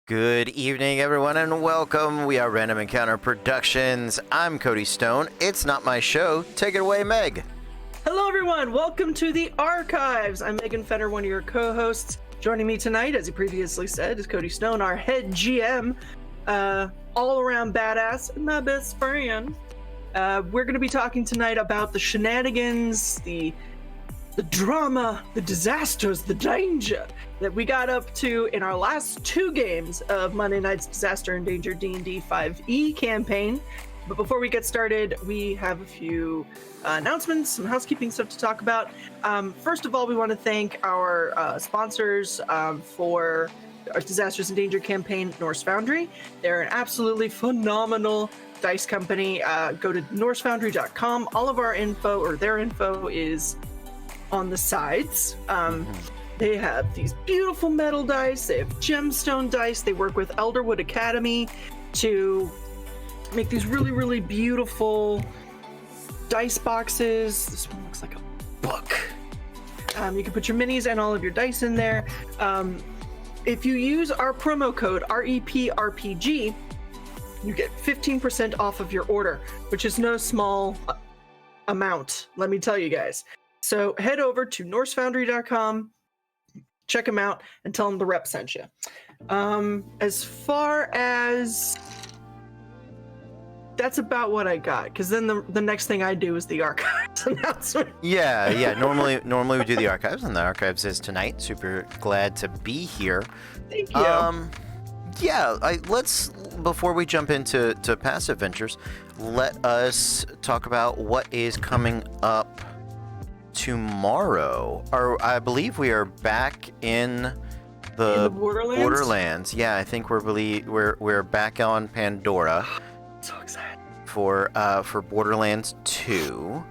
Good evening, everyone, and welcome. We are Random Encounter Productions. I'm Cody Stone. It's not my show. Take it away, Meg. Hello, everyone. Welcome to the Archives. I'm Megan Fenner, one of your co-hosts. Joining me tonight, as he previously said, is Cody Stone, our head GM, all-around badass, and my best friend. We're going to be talking tonight about the shenanigans, the drama, the disasters, the danger that we got up to in our last two games of Monday Night's Disaster and Danger D&D 5e campaign. But before we get started, we have a few announcements, some housekeeping stuff to talk about. First of all, we want to thank our sponsors for our Disasters and Danger campaign, Norse Foundry. They're an absolutely phenomenal dice company. Go to norsefoundry.com. All of our info, or their info, is on the sides. They have these beautiful metal dice. They have gemstone dice. They work with Elderwood Academy to make these really, really beautiful dice boxes. This one looks like a book. You can put your minis and all of your dice in there. If you use our promo code REPRPG, you get 15% off of your order, which is no small amount, let me tell you guys. So head over to norsefoundry.com, check them out, and tell them the rep sent you. As far as... that's about what I got, because then the next thing I do is the archives announcement. Yeah. Normally we do the archives, and the archives is tonight. Super glad to be here. Thank you. Let's, before we jump into past adventures, let us talk about what is coming up tomorrow. I believe we are back in the Borderlands. Yeah, I think we're back on Pandora. So excited for Borderlands 2.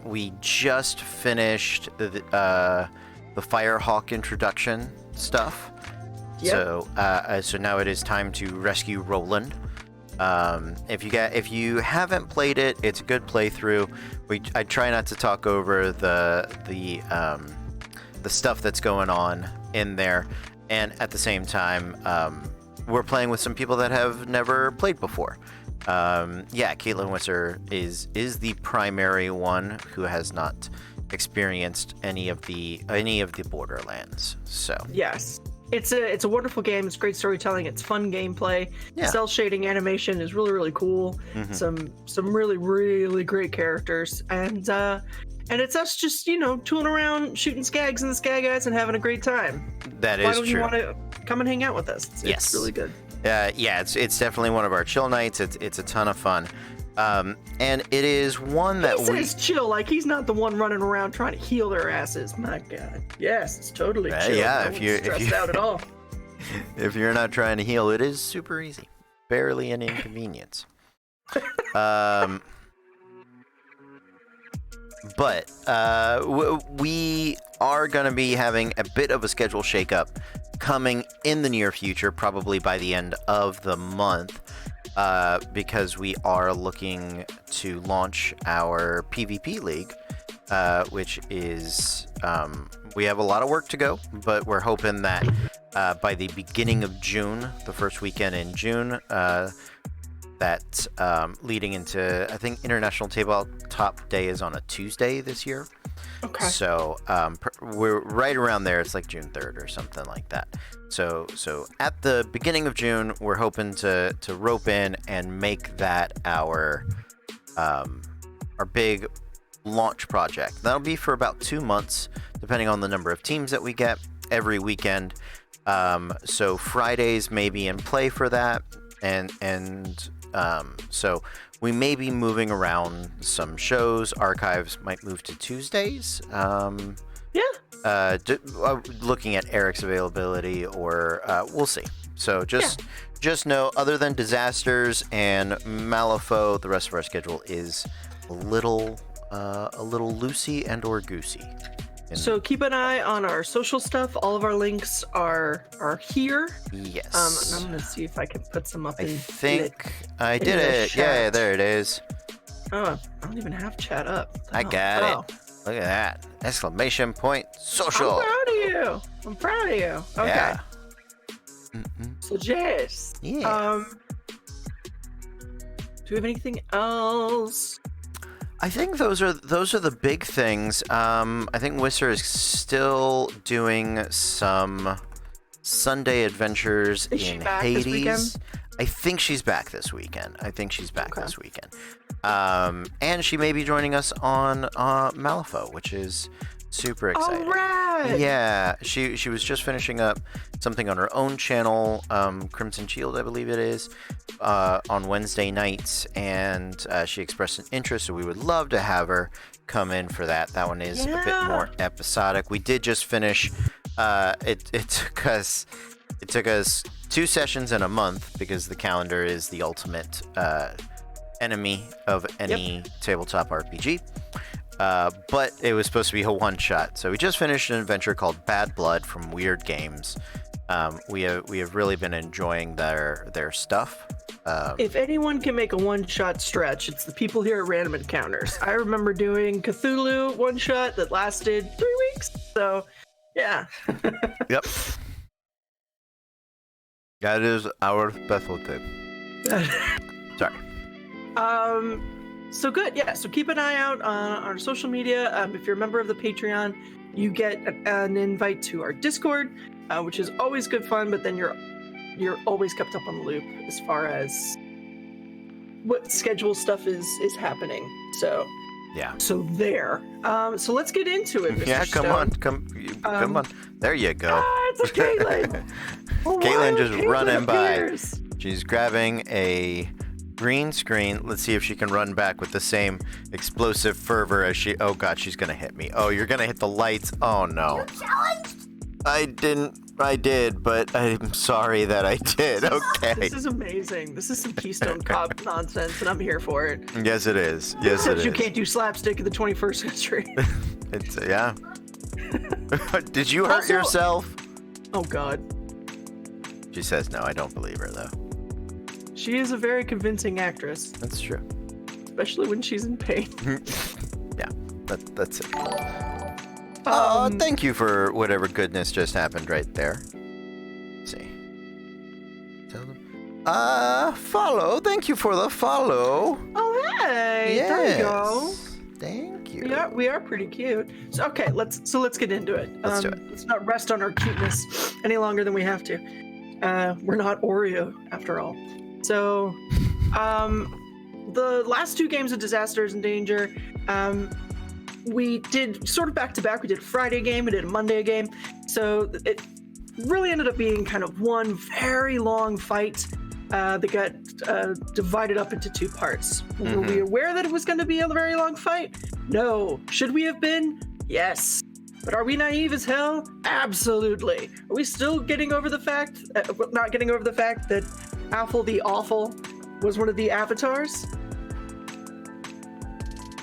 We just finished the Firehawk introduction stuff. Yep. So now it is time to rescue Roland. If you haven't played it, it's a good playthrough. I try not to talk over the stuff that's going on in there, and at the same time, we're playing with some people that have never played before. Caitlin Wisser is the primary one who has not experienced any of the Borderlands. So yes. It's a wonderful game. It's great storytelling. It's fun gameplay. Yeah. Cell shading animation is really, really cool. Mm-hmm. Some really, really great characters. And it's us just, tooling around, shooting skags in the skag guys and having a great time. That Why is don't true. you want to come and hang out with us? It's really good. It's definitely one of our chill nights. It's a ton of fun. And it is one that he says chill, like he's not the one running around trying to heal their asses. My God. Yes, it's totally chill. Yeah, if you're stressed out at all. If you're not trying to heal, it is super easy. Barely an inconvenience. But we are going to be having a bit of a schedule shakeup coming in the near future, probably by the end of the month. Because we are looking to launch our PvP League, which is, we have a lot of work to go, but we're hoping that by the beginning of June, the first weekend in June, that leading into, I think, International Tabletop Day is on a Tuesday this year. Okay. So we're right around there. It's like June 3rd or something like that. So at the beginning of June, we're hoping to rope in and make that our big launch project. That'll be for about 2 months, depending on the number of teams that we get every weekend. So Fridays may be in play for that, and so we may be moving around some shows. Archives might move to Tuesdays. Looking at Eric's availability, or we'll see. So just know, other than Disasters and Malifaux, the rest of our schedule is a little loosey and or goosey. So keep an eye on our social stuff. All of our links are here. Yes. And I'm gonna see if I can put some up. I think I did it. Yeah, there it is. Oh, I don't even have chat up. I got it. Look at that! Exclamation point! Social. I'm proud of you. Okay. Yeah. So Jess, Yeah. do we have anything else? I think those are the big things. I think Whistler is still doing some Sunday adventures Is she in back this Hades. weekend? I think she's back this weekend. Okay. This weekend. And she may be joining us on Malifaux, which is super exciting. All right. Yeah, she was just finishing up something on her own channel, Crimson Shield, I believe it is, on Wednesday nights, and she expressed an interest, so we would love to have her come in for that. That one is a bit more episodic. We did just finish. It took us 2 sessions in a month because the calendar is the ultimate enemy of any tabletop RPG. But it was supposed to be a one-shot. So we just finished an adventure called Bad Blood from Weird Games. We have really been enjoying their stuff. If anyone can make a one-shot stretch, it's the people here at Random Encounters. I remember doing Cthulhu one-shot that lasted 3 weeks. So, yeah. Yep. That is our specialty. Sorry. So good, yeah. So keep an eye out on our social media. If you're a member of the Patreon, you get an invite to our Discord, which is always good fun. But then you're always kept up on the loop as far as what schedule stuff is happening. So yeah. So there. So let's get into it. Mr. Yeah, come Stone. come on. There you go. It's a Caitlin. Caitlin just running appears. by. She's grabbing a green screen. Let's see if she can run back with the same explosive fervor as she. Oh god, she's gonna hit me. Oh, you're gonna hit the lights. Oh no. I did, but I'm sorry that I did. Okay. This is amazing. This is some Keystone Cop nonsense, and I'm here for it. Yes, it is. Yes, it is. You can't do slapstick in the 21st century. It's yeah. Did you hurt yourself? Oh god. She says no. I don't believe her though. She is a very convincing actress, That's true. especially when she's in pain. Yeah, that's it. Oh, thank you for whatever goodness just happened right there. Let's see. Tell them. Follow. Thank you for the follow. Oh hey, there you go. Thank you. We are pretty cute. So okay, let's get into it. Let's do it. Let's not rest on our cuteness any longer than we have to. We're not Oreo after all. So, the last 2 games of Disasters in Danger, we did sort of back to back. We did a Friday game, we did a Monday game. So it really ended up being kind of one very long fight that got divided up into 2 parts. Mm-hmm. Were we aware that it was going to be a very long fight? No. Should we have been? Yes. But are we naive as hell? Absolutely. Are we still getting over the fact, not getting over the fact that Athel the Awful was one of the avatars?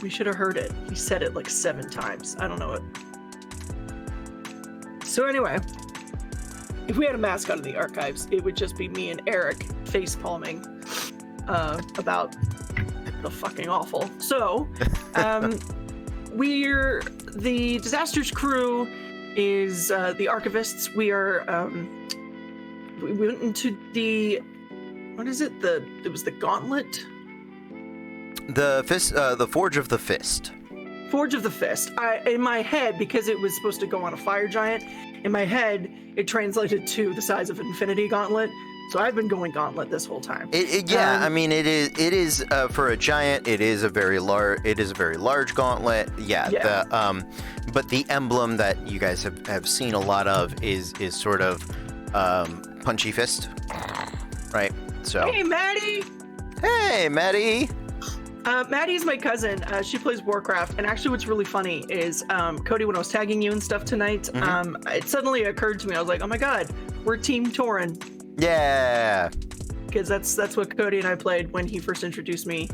We should have heard it. He said it like 7 times. I don't know it. So anyway, if we had a mascot in the archives, it would just be me and Eric face palming about the fucking awful. So, we're the Disasters crew is the archivists. We are we went into the what is it? It was the Gauntlet. The fist, the Forge of the Fist. Forge of the Fist. In my head, because it was supposed to go on a fire giant, in my head it translated to the size of Infinity Gauntlet. So I've been going Gauntlet this whole time. I mean, it is for a giant. It is a very large gauntlet. Yeah. But the emblem that you guys have seen a lot of is sort of punchy fist, right? So. Hey, Maddie. Hey, Maddie. Maddie's my cousin. She plays Warcraft, and actually, what's really funny is Cody. When I was tagging you and stuff tonight, it suddenly occurred to me. I was like, "Oh my god, we're Team Tauren." Yeah. Because that's what Cody and I played when he first introduced me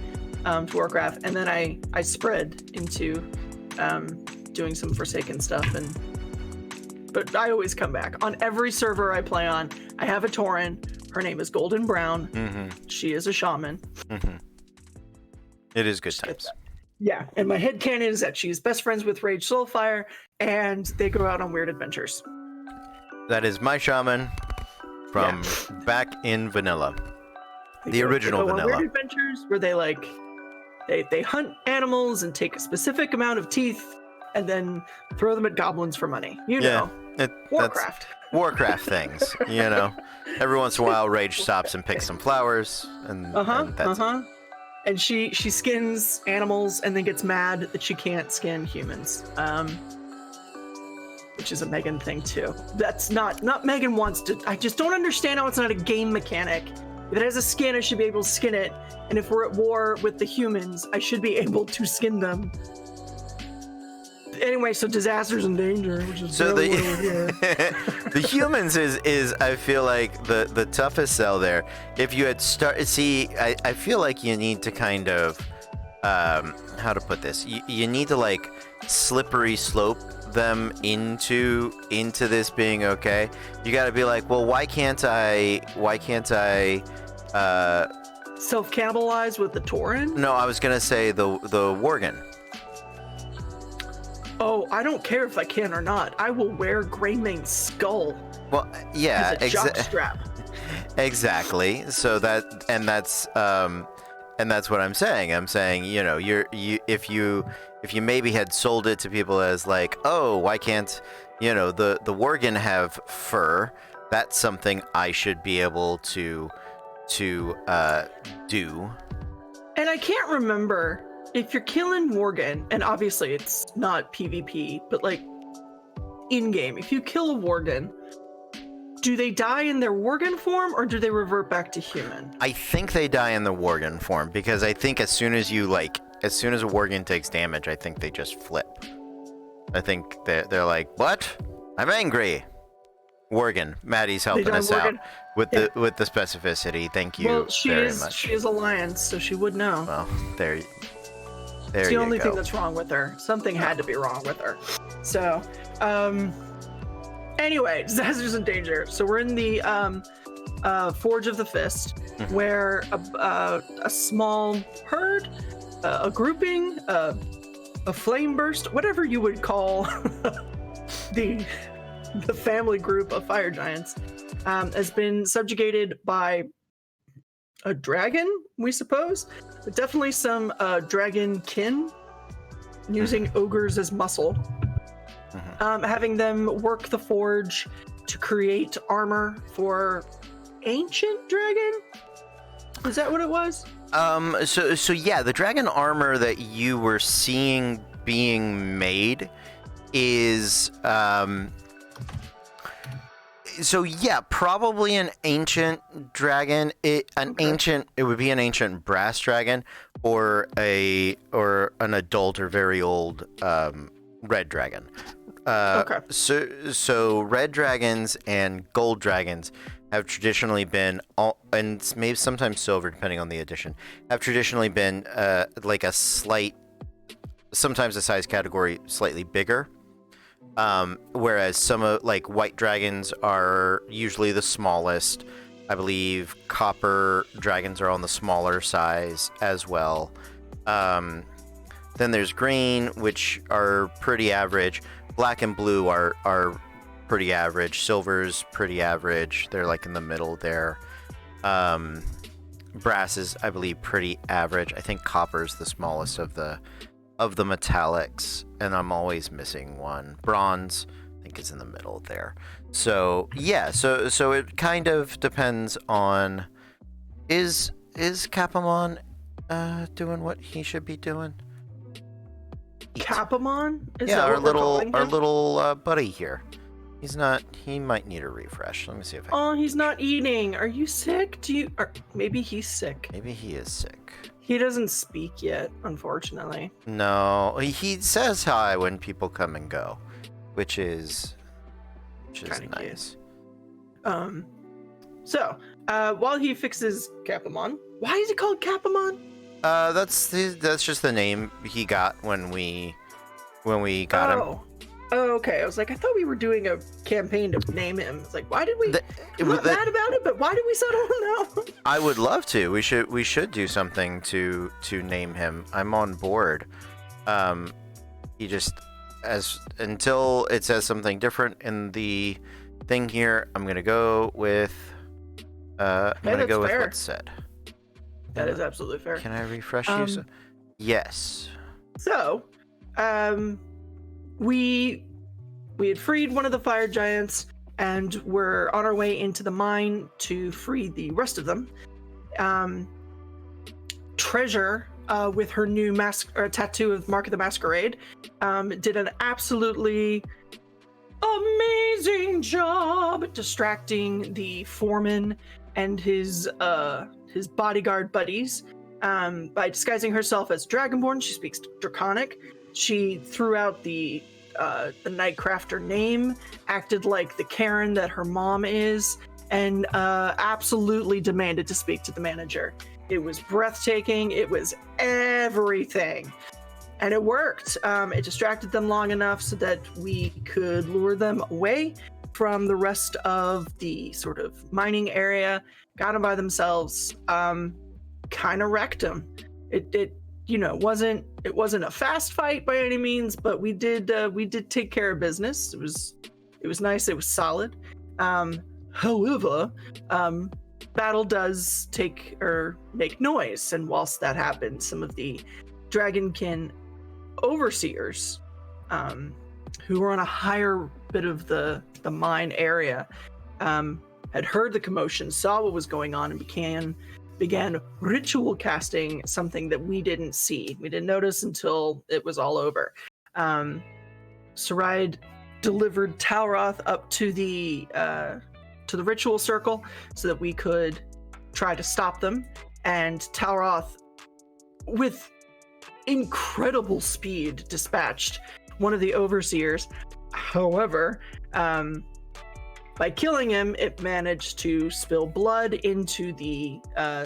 to Warcraft, and then I spread into doing some Forsaken stuff, but I always come back. On every server I play on, I have a Tauren. Her name is Golden Brown. Mm-hmm. She is a shaman. Mm-hmm. It is good times. Yeah, and my headcanon is that she's best friends with Rage Soulfire, and they go out on weird adventures. That is my shaman. from back in vanilla. They The original go on vanilla. weird adventures where they like they hunt animals and take a specific amount of teeth and then throw them at goblins for money. Warcraft. Warcraft things, Every once in a while, Rage stops and picks some flowers, and that's it. And she skins animals and then gets mad that she can't skin humans. Which is a Meaghan thing too. That's not Meaghan wants to. I just don't understand how it's not a game mechanic. If it has a skin, I should be able to skin it. And if we're at war with the humans, I should be able to skin them. Anyway, so disasters and danger, which is so the the humans is I feel like the toughest sell there. If you had I feel like you need to kind of how to put this. You need to like slippery slope them into this being okay. You got to be like, well, why can't I self-cannibalize with the Tauren? No, I was gonna say the Worgen. Oh, I don't care if I can or not. I will wear Greymane's skull. Well, yeah, as a jockstrap. Exactly. So that's what I'm saying. I'm saying, if you maybe had sold it to people as like, oh, why can't the Worgen have fur? That's something I should be able to do. And I can't remember if you're killing Worgen, and obviously it's not PvP, but like in game, if you kill a Worgen, do they die in their Worgen form or do they revert back to human? I think they die in the Worgen form, because I think as soon as a Worgen takes damage, I think they just flip. I think they're like, what? I'm angry. Worgen. Maddie's helping us out with the specificity. Thank you very much. She is a lion, so she would know. Well, there you it's the only go. thing that's wrong with her. Something had to be wrong with her. So, anyway, disasters and danger. So we're in the Forge of the Fist, where a small herd, a grouping, a flame burst, whatever you would call the family group of fire giants, has been subjugated by a dragon, we suppose, but definitely some dragon kin using ogres as muscle, having them work the forge to create armor for ancient dragon. Is that what it was? So yeah, the dragon armor that you were seeing being made is so yeah, probably an ancient dragon. It would be an ancient brass dragon, or an adult or very old red dragon. So red dragons and gold dragons have traditionally been, and maybe sometimes silver, depending on the edition, have traditionally been like a slight, sometimes the size category slightly bigger. Whereas some of like white dragons are usually the smallest. I believe copper dragons are on the smaller size as well. Then there's green, which are pretty average. Black and blue are pretty average. Silver's pretty average. They're like in the middle there. Brass is, I believe, pretty average. I think copper's the smallest of the metallics, and I'm always missing one. Bronze, I think, is in the middle there. So yeah, so it kind of depends on is Capamon doing what he should be doing? Capamon? Yeah, our little buddy here. He's not. He might need a refresh. Let me see if I can. Oh, he's not eating. Are you sick? Maybe he's sick. Maybe he is sick. He doesn't speak yet, unfortunately. No, he says hi when people come and go, which is nice. Cute. So, while he fixes Capamon, why is he called Capamon? That's just the name he got when we got him. Oh, okay. I was like, I thought we were doing a campaign to name him. It's like, why did we? I'm not mad about it, but why did we settle him now? I would love to. We should do something to name him. I'm on board. He just until it says something different in the thing here, I'm gonna go with I'm Hey, gonna that's go with fair. what's said. That is absolutely fair. Can I refresh you? Yes. So, we had freed one of the fire giants, and we're on our way into the mine to free the rest of them. Treasure, with her new tattoo of Mark of the Masquerade, did an absolutely amazing job distracting the foreman and his bodyguard buddies. By disguising herself as Dragonborn, she speaks Draconic. She threw out the Nightcrafter name, acted like the Karen that her mom is, and absolutely demanded to speak to the manager. It was breathtaking. It was everything. And it worked. It distracted them long enough so that we could lure them away from the rest of the sort of mining area, got them by themselves, kind of wrecked them. It wasn't a fast fight by any means, but we did take care of business. It was nice. It was solid. However, battle does make noise, and whilst that happened, some of the Dragonkin overseers, who were on a higher bit of the mine area, had heard the commotion, saw what was going on, and began ritual casting something that we didn't see. We didn't notice until it was all over. Saride delivered Talroth up to the ritual circle so that we could try to stop them. And Talroth, with incredible speed, dispatched one of the overseers. However, by killing him, it managed to spill blood into the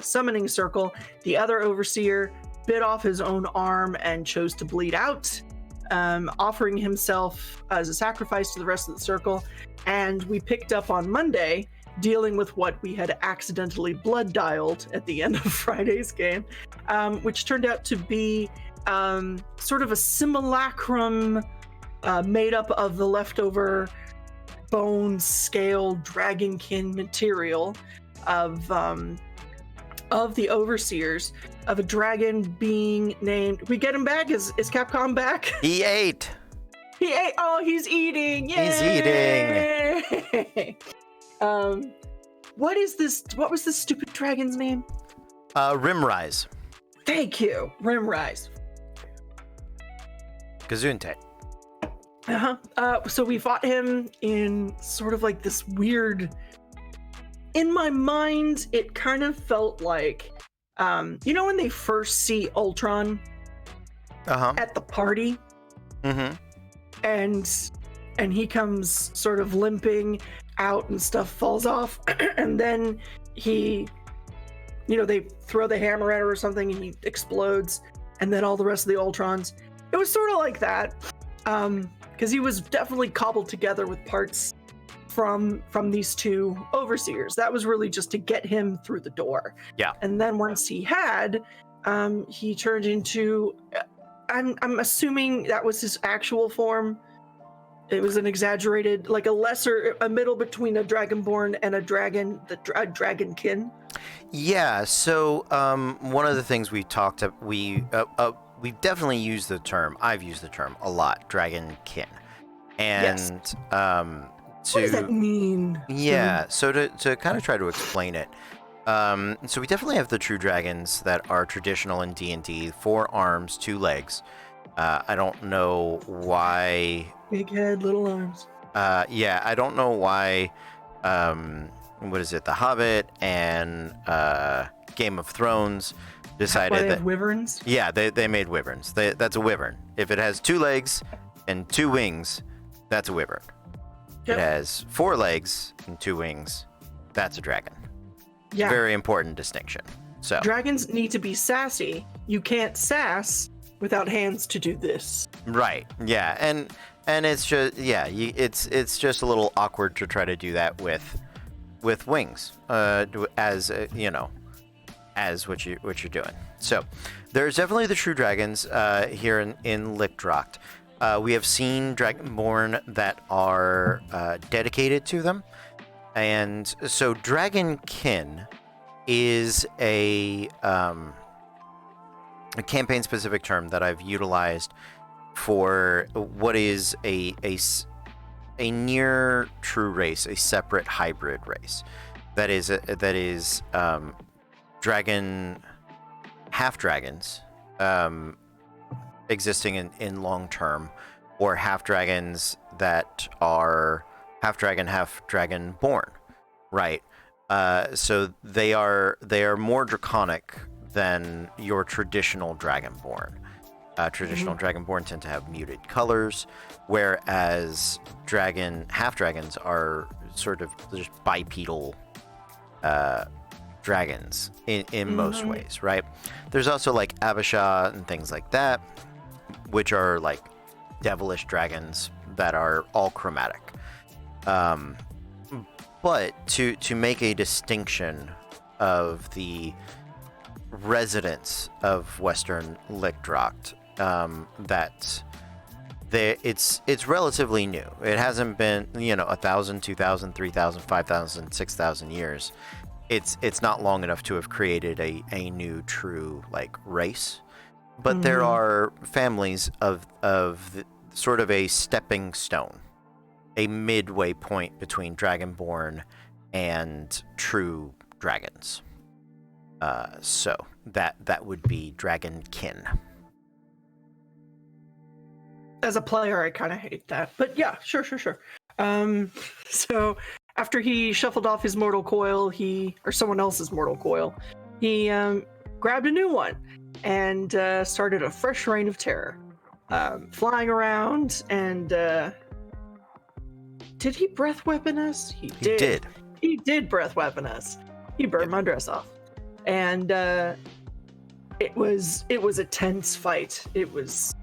summoning circle. The other overseer bit off his own arm and chose to bleed out, offering himself as a sacrifice to the rest of the circle. And we picked up on Monday dealing with what we had accidentally blood dialed at the end of Friday's game, which turned out to be sort of a simulacrum made up of the leftover bone scale dragonkin material of the overseers, of a dragon being named. We get him back? Is Capcom back? He ate. He ate. Oh, he's eating. Yay! He's eating. What is this? What was this stupid dragon's name? Rimrise. Thank you, Rimrise. Gesundheit. So we fought him in sort of like this weird. In my mind, it kind of felt like, when they first see Ultron at the party, and he comes sort of limping out and stuff falls off, and then they throw the hammer at her or something, and he explodes, and then all the rest of the Ultrons. It was sort of like that, because he was definitely cobbled together with parts from these two overseers. That was really just to get him through the door. Yeah. And then once he had, he turned into, I'm assuming that was his actual form. It was an exaggerated, like a middle between a Dragonborn and a dragon, a Dragonkin. Yeah. So one of the things we talked about, we've definitely used the term. I've used the term a lot, Dragonkin, and Yes. What does that mean? Yeah. So to kind of try to explain it, so we definitely have the true dragons that are traditional in D&D: 4 arms, 2 legs. I don't know why. Big head, little arms. Yeah, I don't know why. What is it? The Hobbit and Game of Thrones decided Why they that have wyverns? Yeah, they made wyverns. That's a wyvern. If it has 2 legs and 2 wings, that's a wyvern. Yep. It has 4 legs and 2 wings, that's a dragon. Yeah. Very important distinction. So Dragons need to be sassy. You can't sass without hands to do this. right, yeah, and it's just it's just a little awkward to try to do that with wings, as as what you're doing. So there's definitely the true dragons here in Lickdracht. We have seen Dragonborn that are dedicated to them, And so Dragonkin is a campaign-specific term that I've utilized for what is a near true race, a separate hybrid race. That is dragon half dragons existing in long term, or half dragons that are half dragon born, right? So they are more draconic than your traditional dragonborn. Traditional dragonborn tend to have muted colors, whereas half dragons are sort of just bipedal dragons in most ways, right? There's also like Abisha and things like that, which are like devilish dragons that are all chromatic. But to make a distinction of the residents of Western Lichtracht, that it's relatively new. It hasn't been 1,000, 2,000, 3,000, 5,000, 6,000 years. It's not long enough to have created a new true like race, but there are families of sort of a stepping stone, a midway point between dragonborn and true dragons. So that would be Dragonkin. As a player, I kind of hate that, but yeah, sure. So after he shuffled off his mortal coil, or someone else's mortal coil, he grabbed a new one and started a fresh reign of terror, flying around. And did he breath weapon us? He did. He did breath weapon us. He burned my dress off, and it was a tense fight. It was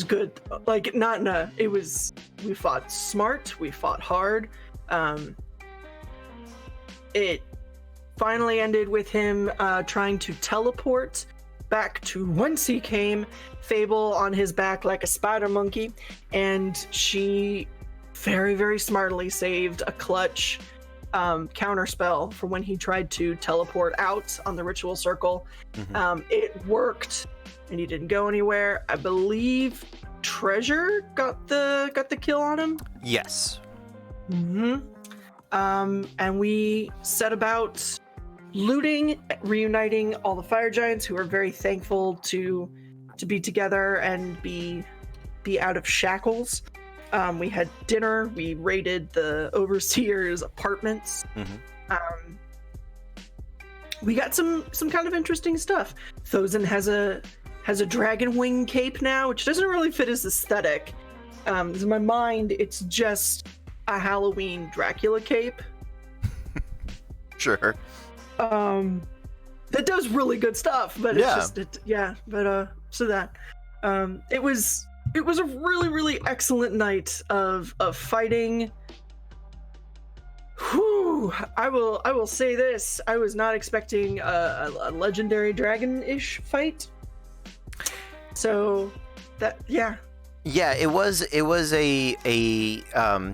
good. Like, we fought smart, we fought hard. It finally ended with him trying to teleport back to whence he came, Fable on his back like a spider monkey, and she very, very smartly saved a clutch counterspell for when he tried to teleport out on the ritual circle. It worked, and he didn't go anywhere. I believe Treasure got the kill on him. Yes. And we set about looting, reuniting all the fire giants, who are very thankful to be together and be out of shackles. We had dinner. We raided the overseer's apartments. We got some kind of interesting stuff. Thozen has a dragon wing cape now, which doesn't really fit his aesthetic. In my mind, it's just a Halloween Dracula cape. Sure. That does really good stuff, but so that it was a really, really excellent night of fighting. Whew, I will say this: I was not expecting a legendary dragon-ish fight. So it was a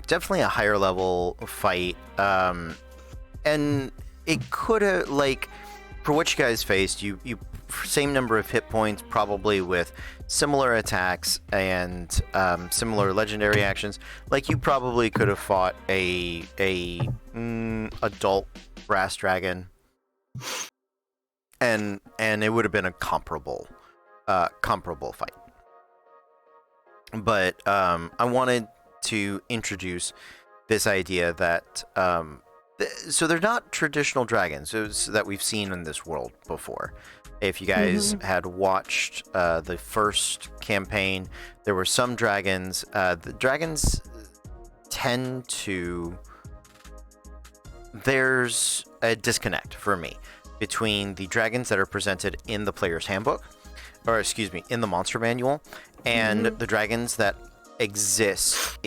definitely a higher level fight, and it could have, like, for what you guys faced, you same number of hit points, probably with similar attacks and similar legendary actions. Like, you probably could have fought a adult brass dragon, and it would have been a comparable fight. But I wanted to introduce this idea that so they're not traditional dragons that we've seen in this world before. If you guys had watched the first campaign, there were some dragons. The dragons tend to... There's a disconnect for me between the dragons that are presented in the player's handbook, or excuse me, in the monster manual, and the dragons that exist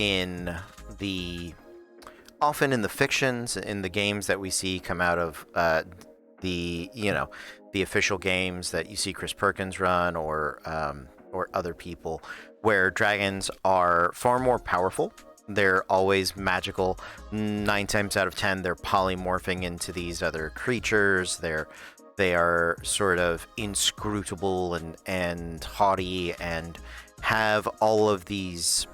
often in the fictions, in the games that we see come out of the official games that you see Chris Perkins run, or other people, where dragons are far more powerful They're always magical. 9 times out of 10, they're polymorphing into these other creatures. They are sort of inscrutable and haughty and have all of these,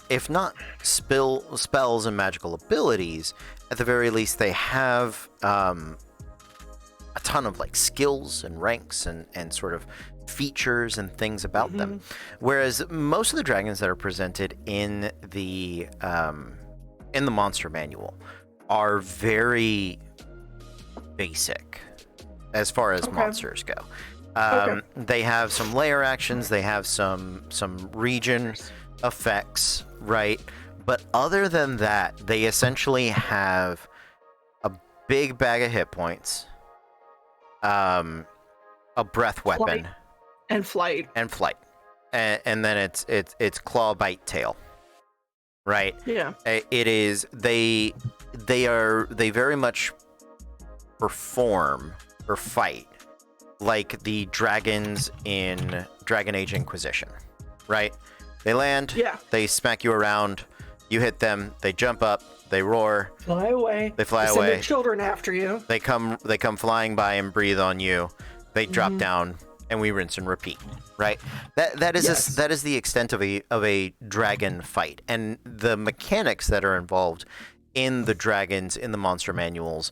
if not spells and magical abilities, at the very least they have a ton of like skills and ranks and sort of features and things about them. Whereas most of the dragons that are presented in the monster manual are very basic as far as monsters go. They have some layer actions, they have some region effects, right? But other than that, they essentially have a big bag of hit points, a breath weapon, flight, and then it's claw, bite, tail, right? Yeah. It is they very much perform or fight like the dragons in Dragon Age Inquisition, right? They land, they smack you around, you hit them, they jump up, they roar, fly away. They fly send away. Their children after you. They come flying by and breathe on you. They drop down, and we rinse and repeat. Right? That is the extent of a dragon fight, and the mechanics that are involved in the dragons in the monster manuals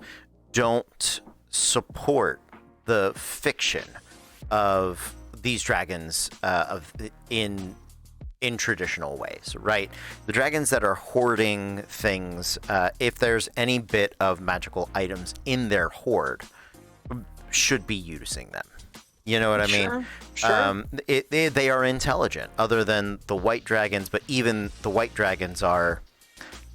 don't support the fiction of these dragons in traditional ways, right? The dragons that are hoarding things, if there's any bit of magical items in their hoard, should be using them. You know what I mean? Sure. They are intelligent, other than the white dragons, but even the white dragons are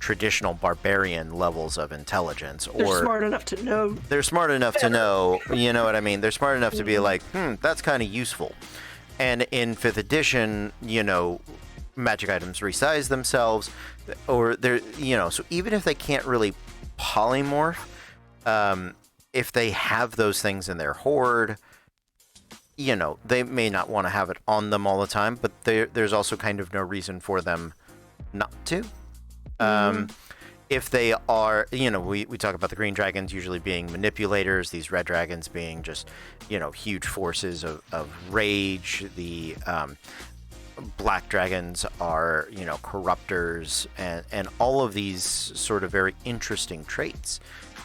traditional barbarian levels of intelligence. They're smart enough to know. They're smart enough to know, you know what I mean? They're smart enough to be like, that's kind of useful. And in 5th edition, magic items resize themselves, or they're, so even if they can't really polymorph, if they have those things in their hoard, they may not want to have it on them all the time, but there's also kind of no reason for them not to. If they are, we talk about the green dragons usually being manipulators, these red dragons being just, huge forces of rage. The black dragons are, corruptors, and all of these sort of very interesting traits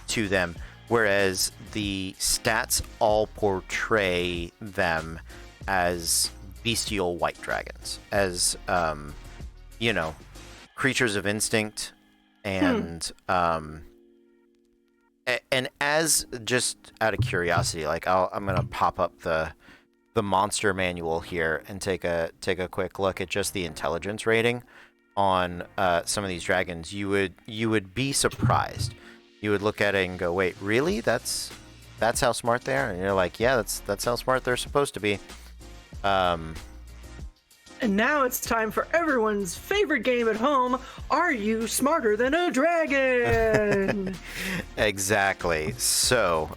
to them. Whereas the stats all portray them as bestial white dragons, as, creatures of instinct, and as, just out of curiosity, like I'm gonna pop up the monster manual here and take a quick look at just the intelligence rating on some of these dragons. You would be surprised. You would look at it and go, wait, really? That's how smart they are? And you're like, yeah, that's how smart they're supposed to be. And now it's time for everyone's favorite game at home. Are you smarter than a dragon? Exactly. So,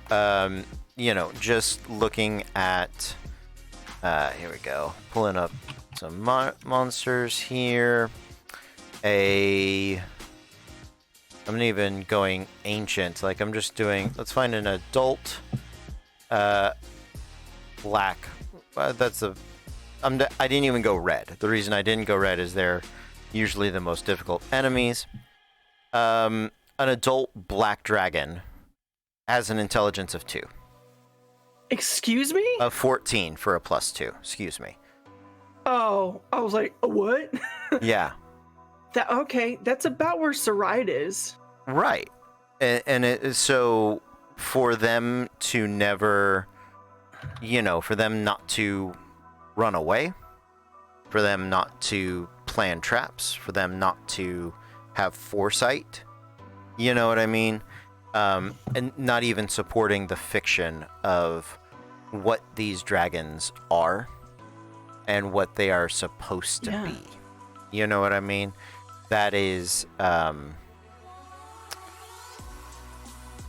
just looking at, here we go. Pulling up some monsters here. I'm not even going ancient. Like, I'm just doing, let's find an adult, black. I didn't even go red. The reason I didn't go red is they're usually the most difficult enemies. An adult black dragon has an intelligence of 2. Excuse me? 14 for a +2. Excuse me. Oh, I was like, what? Yeah. Okay, that's about where Saride is. Right. And so for them to never, for them not to run away, for them not to plan traps, for them not to have foresight, you know what I mean? And not even supporting the fiction of what these dragons are and what they are supposed to be. You know what I mean? That is,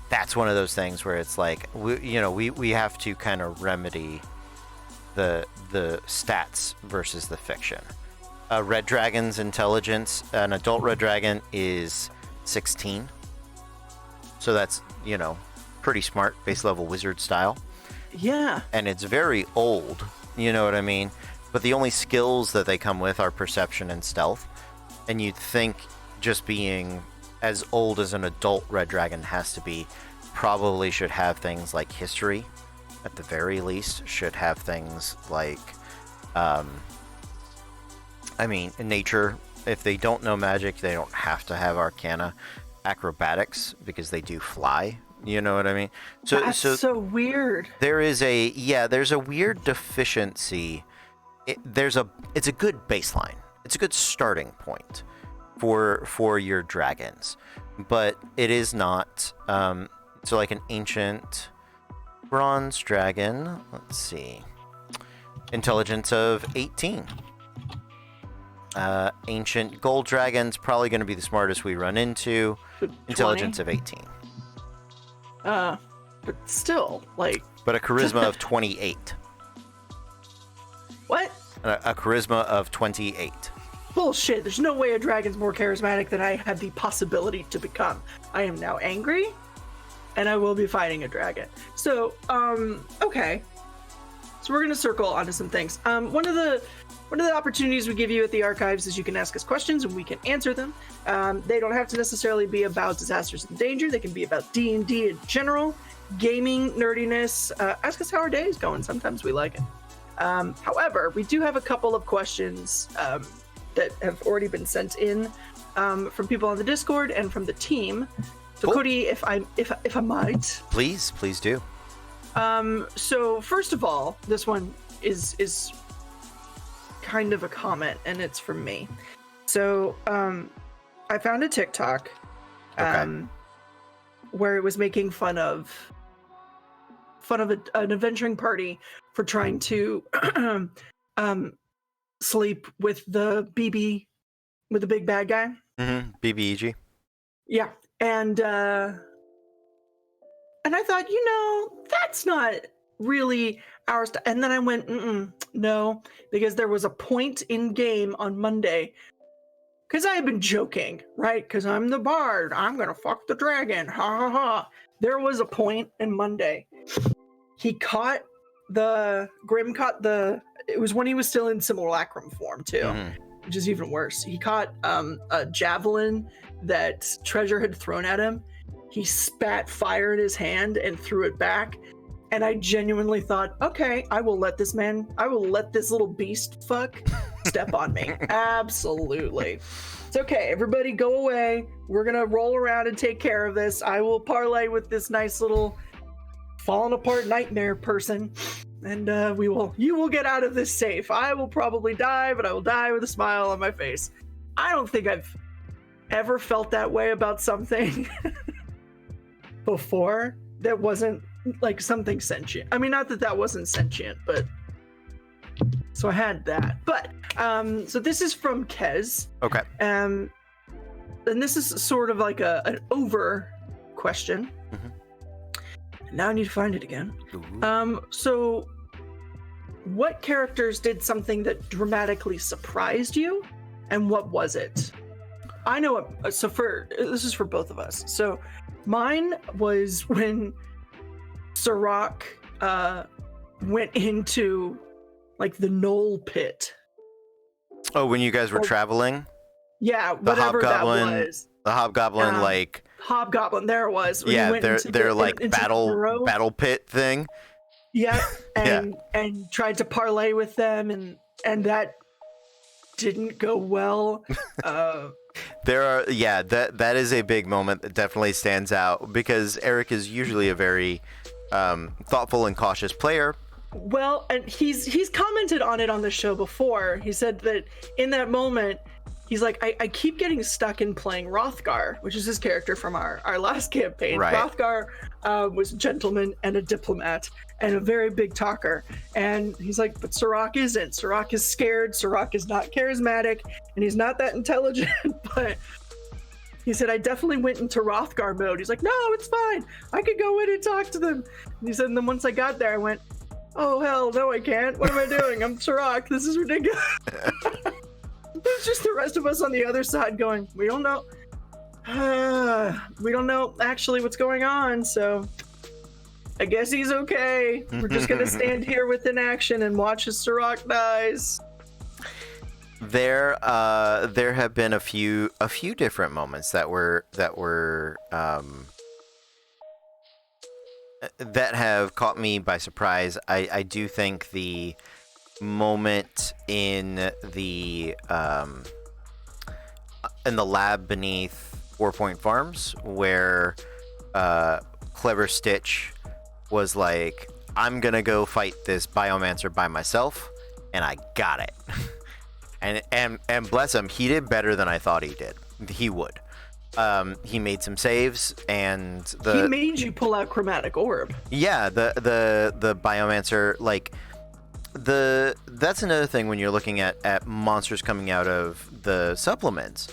that's one of those things where it's like, we have to kind of remedy the stats versus the fiction. A red dragon's intelligence, an adult red dragon is 16. So that's, pretty smart, base level wizard style. Yeah. And it's very old, you know what I mean? But the only skills that they come with are perception and stealth. And you'd think just being as old as an adult red dragon has to be, probably should have things like history, at the very least, should have things like, in nature. If they don't know magic, they don't have to have arcana. Acrobatics, because they do fly. You know what I mean? That's so weird. There's a weird deficiency. It's a good baseline. It's a good starting point for your dragons, but it is not. So like an ancient bronze dragon. Let's see, intelligence of 18. Ancient gold dragon's probably going to be the smartest we run into. 20? Intelligence of 18. But still, like. But a charisma of 28. What? A charisma of 28. Bullshit. There's no way a dragon's more charismatic than I have the possibility to become. I am now angry, and I will be fighting a dragon. So, okay. So we're gonna circle onto some things. One of the opportunities we give you at the archives is you can ask us questions and we can answer them. They don't have to necessarily be about disasters and danger. They can be about D&D in general, gaming, nerdiness. Ask us how our day is going. Sometimes we like it. However, we do have a couple of questions that have already been sent in from people on the Discord and from the team. So cool. Cody, if I might, please do. So first of all, this one is kind of a comment, and it's from me. So I found a TikTok where it was making fun of an adventuring party for trying to sleep with the BB, with the big bad guy. Mm-hmm. BBEG. Yeah, and I thought, that's not really our stuff. And then I went, no, because there was a point in game on Monday, because I had been joking, right? Because I'm the bard, I'm gonna fuck the dragon, ha ha ha. There was a point in Monday. He caught Grim it was when he was still in simulacrum form too, which is even worse. He caught a javelin that Treasure had thrown at him. He spat fire in his hand and threw it back. And I genuinely thought, okay, I will let this little beast fuck step on me. Absolutely. It's okay. Everybody go away. We're going to roll around and take care of this. I will parlay with this nice little falling apart nightmare person. And you will get out of this safe. I will probably die, but I will die with a smile on my face. I don't think I've ever felt that way about something before that wasn't like something sentient. I mean, not that wasn't sentient, but so I had that. But so this is from Kez. Okay. And this is sort of like an over question. Mm-hmm. Now I need to find it again. So what characters did something that dramatically surprised you, and what was it? I know it. So this is for both of us. So mine was when Sirach went into like the knoll pit. Oh, when you guys were traveling? Yeah, whatever that was. The hobgoblin, Hobgoblin, there it was. Yeah, they're like battle pit thing. Yeah, and tried to parlay with them, and that didn't go well. That is a big moment that definitely stands out, because Eric is usually a very thoughtful and cautious player. Well, and he's commented on it on the show before. He said that in that moment, he's like, I keep getting stuck in playing Hrothgar, which is his character from our last campaign. Right. Hrothgar was a gentleman and a diplomat and a very big talker. And he's like, but Sirach isn't. Sirach is scared. Sirach is not charismatic, and he's not that intelligent. But he said, I definitely went into Hrothgar mode. He's like, no, it's fine. I could go in and talk to them. And he said, and then once I got there, I went, oh, hell, no, I can't. What am I doing? I'm Sirach. This is ridiculous. There's just the rest of us on the other side going, we don't know. We don't know actually what's going on, so I guess he's okay. We're just gonna stand here with inaction and watch as Sirach dies. There have been a few different moments that have caught me by surprise. I do think the moment in the lab beneath 4 Point Farms where Clever Stitch was like, I'm gonna go fight this biomancer by myself, and I got it. and bless him, he did better than I thought he did. He would. He made some saves, and he made you pull out Chromatic Orb. Yeah, the biomancer, like that's another thing when you're looking at monsters coming out of the supplements,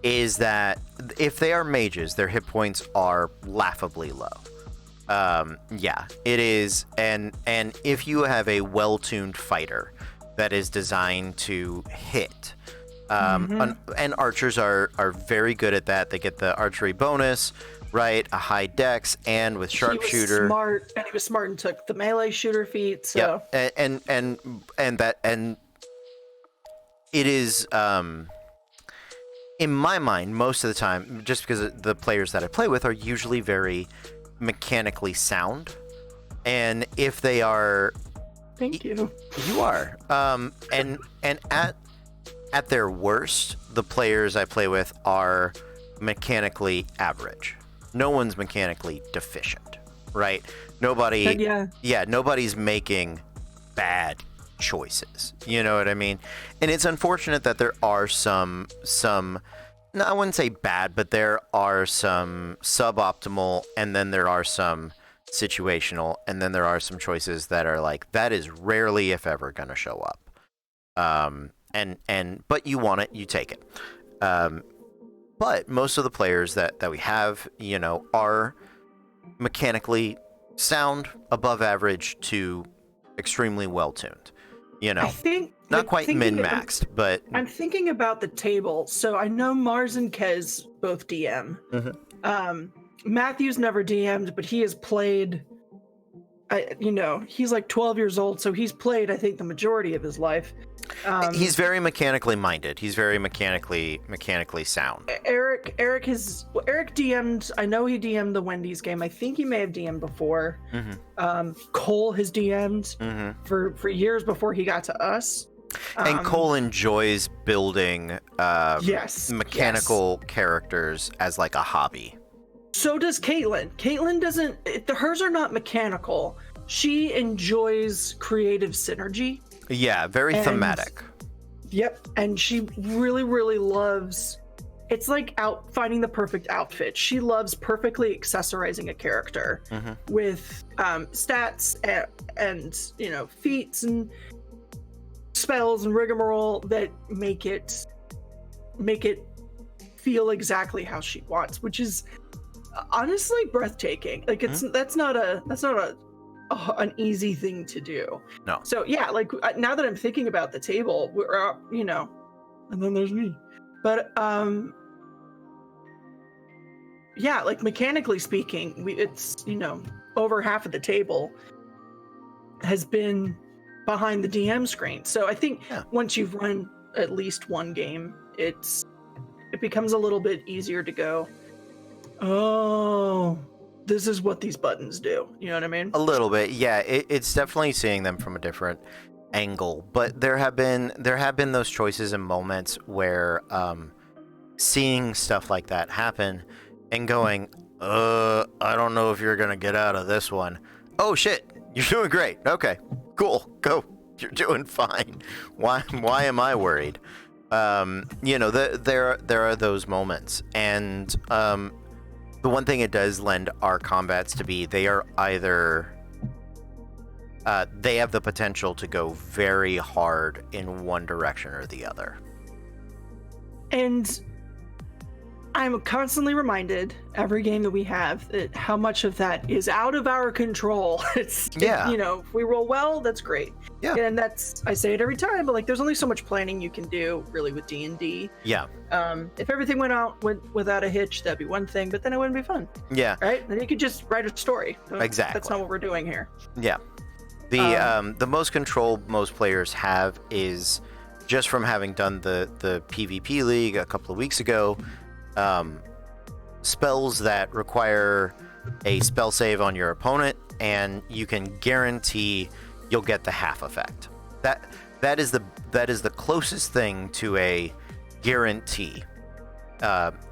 is that if they are mages, their hit points are laughably low. Yeah, it is, and if you have a well-tuned fighter that is designed to hit, and archers are very good at that. They get the archery bonus, right? A high dex, and with sharpshooter. He was smart and took the melee shooter feat. So yeah, and it is in my mind most of the time, just because the players that I play with are usually very mechanically sound, and if they are, thank you. You are, and at their worst, the players I play with are mechanically average. No one's mechanically deficient, right? Nobody, nobody's making bad choices. You know what I mean? And it's unfortunate that there are some, no, I wouldn't say bad, but there are some suboptimal, and then there are some situational, and then there are some choices that are like, that is rarely, if ever, going to show up. But you want it, you take it. But most of the players that we have, you know, are mechanically sound, above average to extremely well tuned. You know, I think not quite min-maxed, but I'm thinking about the table. So I know Mars and Kez both DM. Matthew's never DM'd, but he has played. He's like 12 years old, so he's played, I think, the majority of his life. He's very mechanically minded. He's very mechanically sound. Eric DM'd. I know he DM'd the Wendy's game. I think he may have DM'd before. Cole has DM'd for years before he got to us. And Cole enjoys building mechanical characters as like a hobby. So does Caitlin. Caitlin doesn't. Hers are not mechanical. She enjoys creative synergy. Yeah, very thematic. Yep, and she really, really loves. It's like finding the perfect outfit. She loves perfectly accessorizing a character with stats and feats and spells and rigmarole that make it feel exactly how she wants, which is honestly breathtaking. Like that's not an easy thing to do. No. So yeah, like now that I'm thinking about the table, we're and then there's me. But yeah, like mechanically speaking, it's over half of the table has been behind the DM screen. So I think once you've run at least one game, it becomes a little bit easier to go, oh, this is what these buttons do. You know what I mean? A little bit, yeah. It's definitely seeing them from a different angle. But there have been those choices and moments where seeing stuff like that happen and going, I don't know if you're gonna get out of this one. Oh shit, you're doing great. Okay, cool, go. You're doing fine. Why am I worried? There are those moments, and the one thing it does lend our combats to be, they are either they have the potential to go very hard in one direction or the other. And I'm constantly reminded every game that we have that how much of that is out of our control. If we roll well, that's great. Yeah. And I say it every time, but like there's only so much planning you can do really with D&D. Yeah. If everything went without a hitch, that'd be one thing, but then it wouldn't be fun. Yeah. Right? Then you could just write a story. Exactly. That's not what we're doing here. Yeah. The most control most players have is just from having done the PvP League a couple of weeks ago, spells that require a spell save on your opponent, and you can guarantee you'll get the half effect. That is the closest thing to a guarantee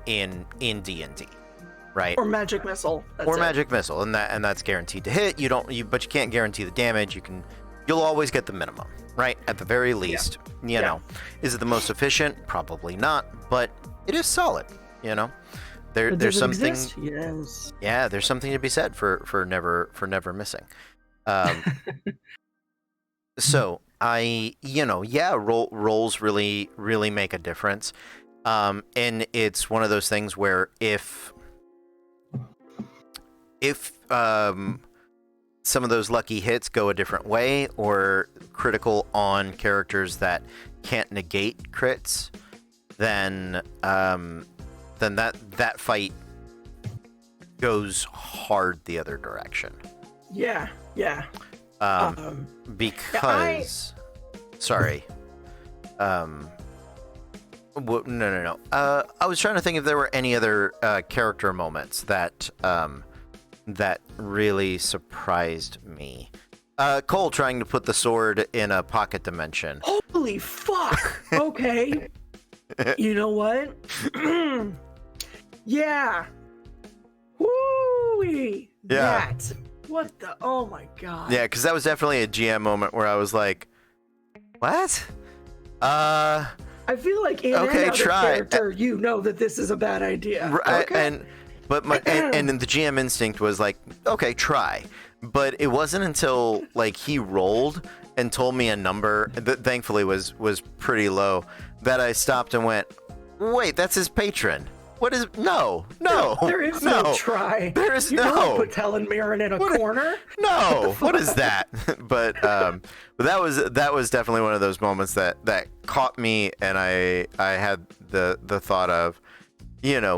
in D&D, right? Or magic missile. Magic missile, and that's guaranteed to hit. But you can't guarantee the damage. You'll always get the minimum, right? At the very least, you know. Is it the most efficient? Probably not, but it is solid. You know, there's something. Exist? Yes. Yeah, there's something to be said for never missing. So roles really make a difference, and it's one of those things where if some of those lucky hits go a different way, or critical on characters that can't negate crits, then that fight goes hard the other direction. Yeah. Because sorry. No. I was trying to think if there were any other character moments that really surprised me. Cole trying to put the sword in a pocket dimension. Holy fuck! Okay. You know what? Yeah. Woo-wee! Yeah. That. What the? Oh my god. Yeah, because that was definitely a GM moment where I was like, "What?" I feel like in okay, another try. character, you know that this is a bad idea. Okay. And the GM instinct was like, "Okay, try." But it wasn't until like he rolled and told me a number that thankfully was pretty low that I stopped and went, "Wait, that's his patron." What is no? There is no try. There is you no. Don't put Helen Mirren in a corner. No. What is that? but that was definitely one of those moments that caught me, and I had the thought of, it's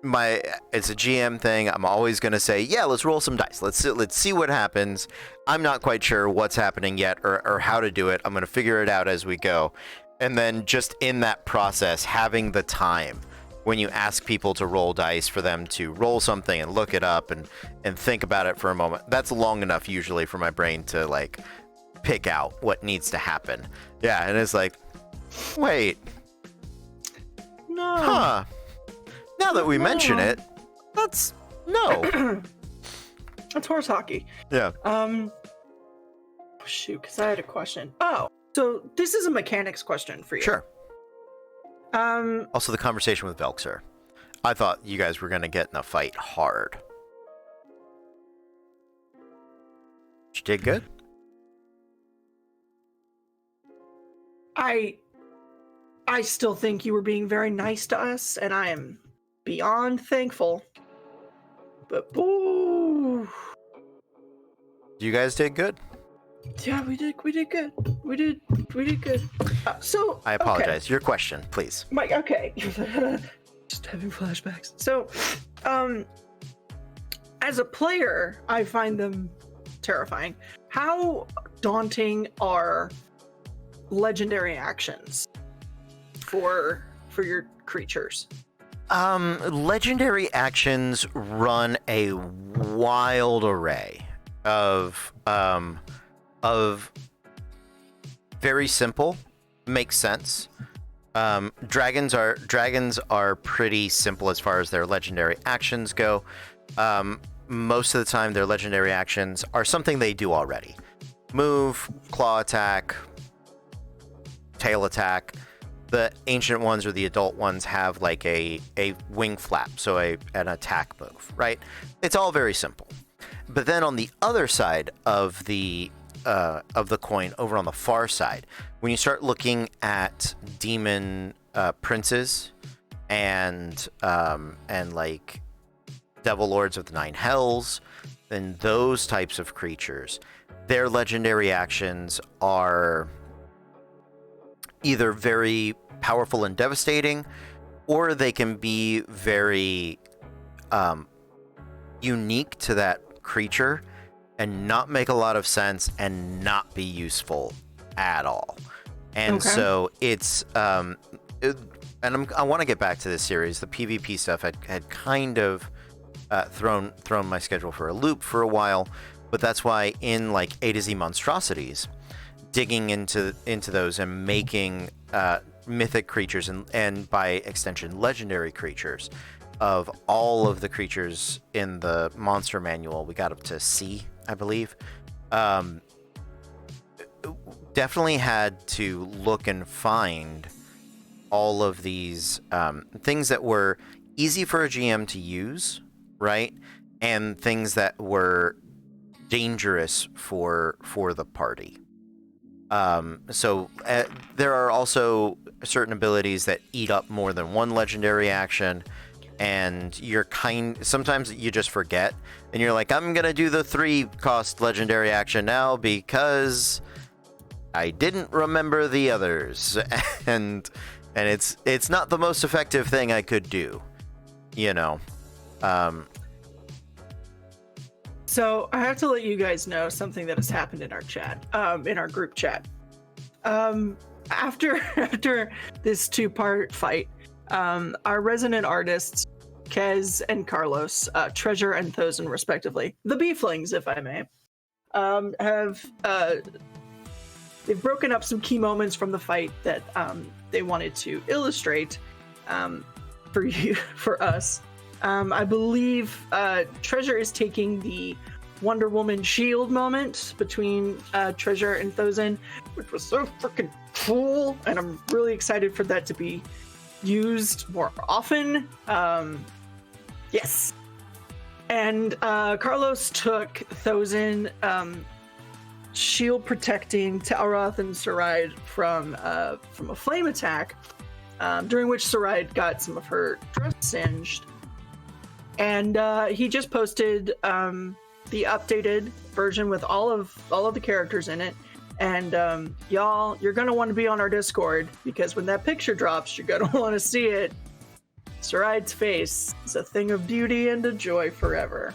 a GM thing. I'm always gonna say, yeah, let's roll some dice. Let's see what happens. I'm not quite sure what's happening yet or how to do it. I'm gonna figure it out as we go, and then just in that process, having the time. When you ask people to roll dice for them to roll something and look it up and think about it for a moment, that's long enough usually for my brain to like pick out what needs to happen. Yeah, and it's like, wait, no, huh? Now that we mention it, that's no. That's horse hockey. Yeah. Shoot, because I had a question. Oh, so this is a mechanics question for you. Sure. Also, the conversation with Velxer. I thought you guys were going to get in a fight hard. You did good? I still think you were being very nice to us, and I am beyond thankful. But boo! You guys did good. Yeah, we did good. We did good. So I apologize. Okay. Your question, please. Okay. Just having flashbacks. So, as a player, I find them terrifying. How daunting are legendary actions for your creatures? Legendary actions run a wild array of very simple, makes sense. Dragons are pretty simple as far as their legendary actions go. Most of the time, their legendary actions are something they do already. Move, claw attack, tail attack. The ancient ones or the adult ones have like a wing flap, so an attack move, right? It's all very simple. But then on the other side of the coin, over on the far side, when you start looking at demon princes and like Devil Lords of the Nine Hells, and those types of creatures, their legendary actions are either very powerful and devastating, or they can be very unique to that creature and not make a lot of sense and not be useful at all. And so it's I want to get back to this series. The PvP stuff had kind of thrown my schedule for a loop for a while, but that's why in like A to Z Monstrosities, digging into those and making mythic creatures and by extension legendary creatures of all of the creatures in the monster manual. We got up to C, I believe. Definitely had to look and find all of these things that were easy for a GM to use, right? And things that were dangerous for the party. So there are also certain abilities that eat up more than one legendary action, and sometimes you just forget, and you're like, I'm gonna do the 3-cost legendary action now because I didn't remember the others, and it's not the most effective thing I could do, you know. So I have to let you guys know something that has happened in our chat, in our group chat. After this 2-part fight, our resident artists, Kez and Carlos, Treasure and Thosen respectively, the Beeflings, if I may, they've broken up some key moments from the fight that they wanted to illustrate for us. I believe Treasure is taking the Wonder Woman shield moment between Treasure and Thosen, which was so freaking cool, and I'm really excited for that to be used more often. Yes. And Carlos took Thosen shield protecting Talroth and Saride from a flame attack, during which Saride got some of her dress singed. And he just posted the updated version with all of the characters in it. And y'all, you're gonna want to be on our Discord, because when that picture drops, you're gonna want to see it. Saride's face is a thing of beauty and a joy forever.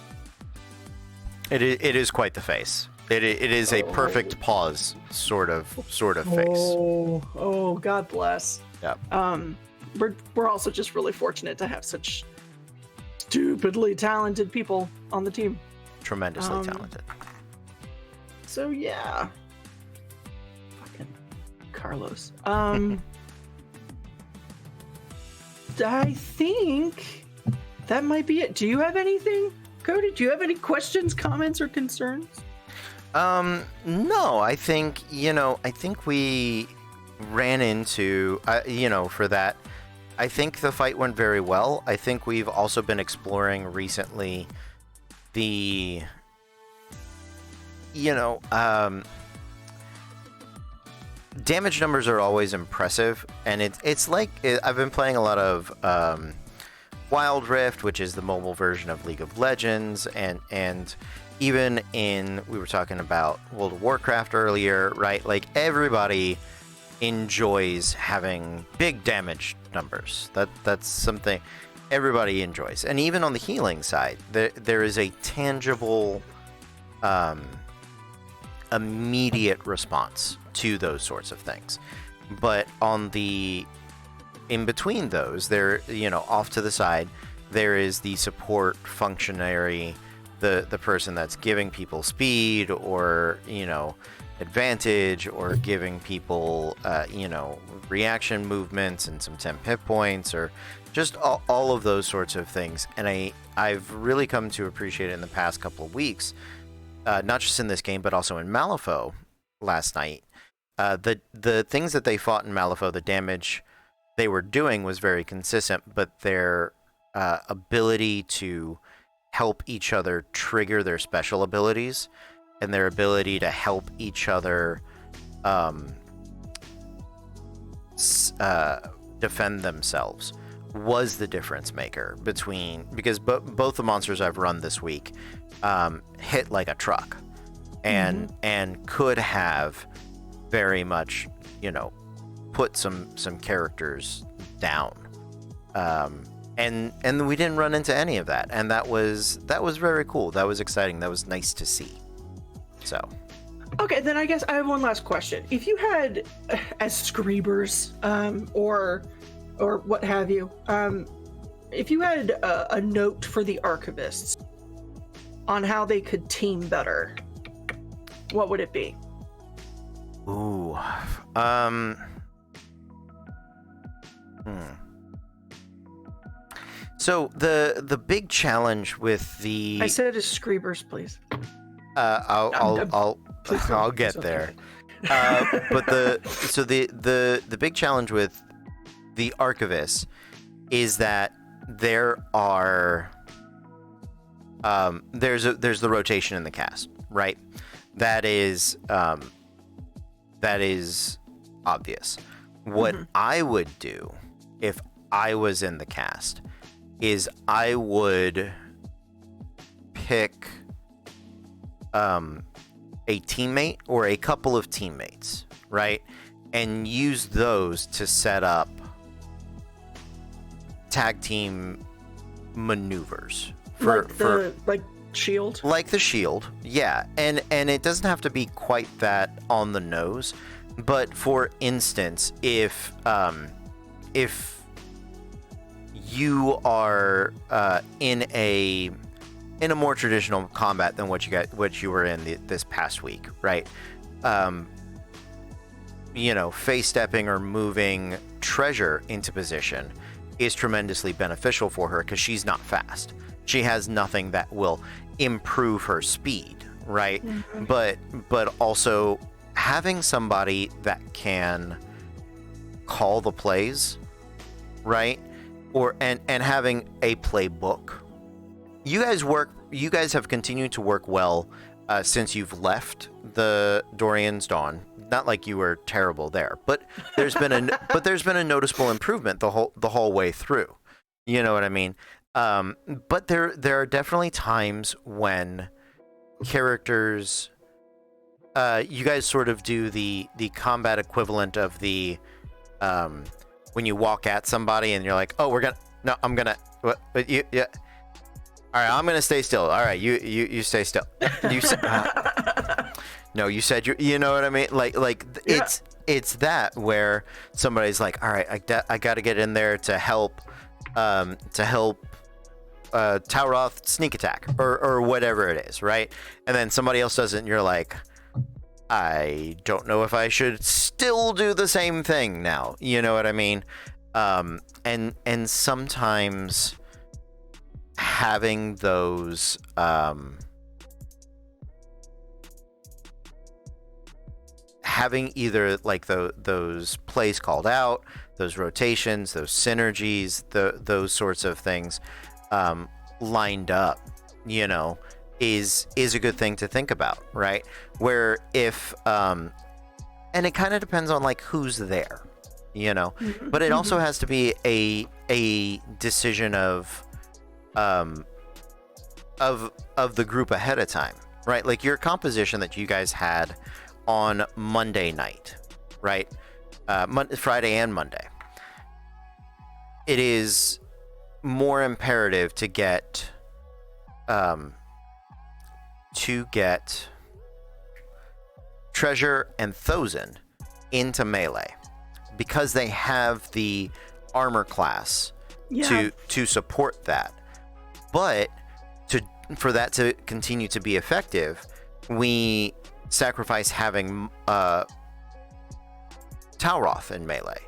It is quite the face. It is a perfect pause sort of face. Oh, God bless. Yeah. We're also just really fortunate to have such stupidly talented people on the team. Tremendously talented. So yeah. Fucking Carlos. I think that might be it. Do you have anything, Cody? Do you have any questions, comments, or concerns? No, I think we ran into, for that, I think the fight went very well. I think we've also been exploring recently the, damage numbers are always impressive, and it's like, I've been playing a lot of Wild Rift, which is the mobile version of League of Legends, and even we were talking about World of Warcraft earlier, right? Like, everybody enjoys having big damage numbers. That's something everybody enjoys. And even on the healing side, there is a tangible immediate response to those sorts of things. But in between those, there, off to the side, there is the support functionary, the person that's giving people speed or, advantage, or giving people, reaction movements and some temp hit points, or just all of those sorts of things. And I've really come to appreciate it in the past couple of weeks, not just in this game, but also in Malifaux last night. The things that they fought in Malifaux, the damage they were doing was very consistent, but their ability to help each other trigger their special abilities, and their ability to help each other defend themselves was the difference maker between, because both the monsters I've run this week hit like a truck and could have very much, put some characters down. And we didn't run into any of that, and that was very cool. That was exciting. That was nice to see. So, okay, then I guess I have one last question. If you had, as Screebers, or what have you, if you had a note for the Archivists on how they could team better, what would it be? Ooh, So the big challenge with the I said it as Screebers, please. I'll get there. But the big challenge with the Archivists is that there are there's the rotation in the cast, right? That is obvious. What I would do if I was in the cast is I would pick a teammate or a couple of teammates, right? And use those to set up tag team maneuvers like Shield, like the Shield, yeah. And it doesn't have to be quite that on the nose, but for instance, if you are in a more traditional combat than what you were in this past week, right? Face stepping or moving Treasure into position is tremendously beneficial for her because she's not fast. She has nothing that will improve her speed, right? But also having somebody that can call the plays, right? And having a playbook. You guys have continued to work well since you've left the Dorian's Dawn. Not like you were terrible there, but there's been a noticeable improvement the whole way through. You know what I mean? But there are definitely times when characters, you guys sort of do the combat equivalent of the when you walk at somebody and you're like, oh, I'm gonna yeah. All right, I'm gonna stay still. All right, you stay still. You said no. You said you know what I mean. Like Yeah. it's that where somebody's like, all right, I got to get in there to help Tauroth sneak attack or whatever it is, right? And then somebody else does it, and you're like, I don't know if I should still do the same thing now. You know what I mean? And sometimes having those having either like those plays called out, those rotations, those synergies, those sorts of things lined up, is a good thing to think about, right? Where if and it kind of depends on like who's there, but it also has to be a decision of the group ahead of time, right? Like your composition that you guys had on Monday night, right? Friday and Monday. It is more imperative to get Treasure and Thozen into melee because they have the armor class to support that. But for that to continue to be effective, we sacrifice having Tauroth in melee,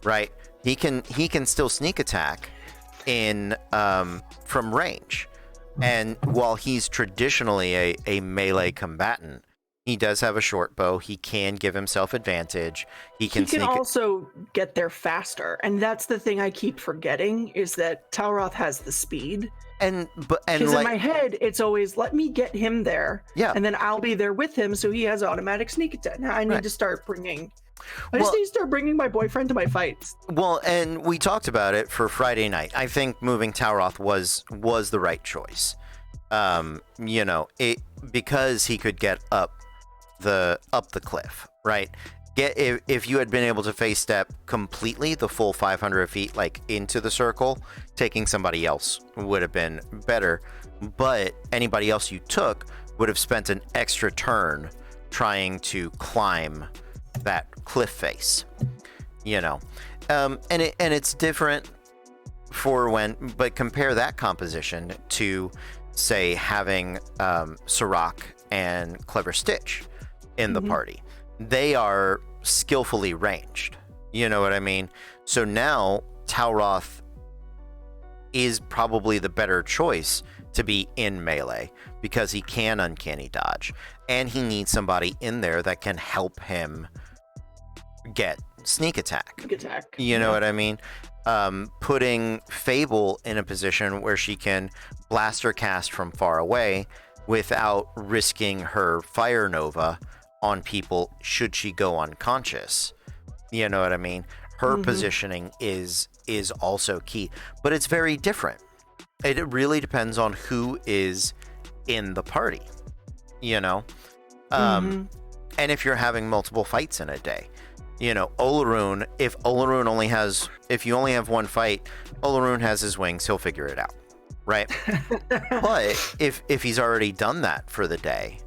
right? He can still sneak attack in from range, and while he's traditionally a melee combatant, he does have a short bow. He can give himself advantage. He can also get there faster, and that's the thing I keep forgetting is that Tauroth has the speed, and Because in like my head, it's always let me get him there, yeah, and then I'll be there with him, so he has automatic sneak attack. Now I need right. to start bringing. I Well, just need to start bringing my boyfriend to my fights. well, and we talked about it for Friday night. I think moving Tauroth was the right choice. You know, it because he could get up the cliff, right? If you had been able to face step completely the full 500 feet, like into the circle, taking somebody else would have been better. But anybody else you took would have spent an extra turn trying to climb that cliff face, you know. And it's different but compare that composition to, say, having Sirach and Clever Stitch in the party. They are skillfully ranged. You know what I mean? So now Tauroth is probably the better choice to be in melee because he can uncanny dodge, and he needs somebody in there that can help him get sneak attack. You know what I mean? Putting Fable in a position where she can blaster cast from far away without risking her Fire Nova on people should she go unconscious. You know what I mean? Her positioning is also key, but it's very different. It really depends on who is in the party, you know? And if you're having multiple fights in a day. You know, Olaroon, if you only have one fight, Olaroon has his wings, he'll figure it out, right? But if he's already done that for the day,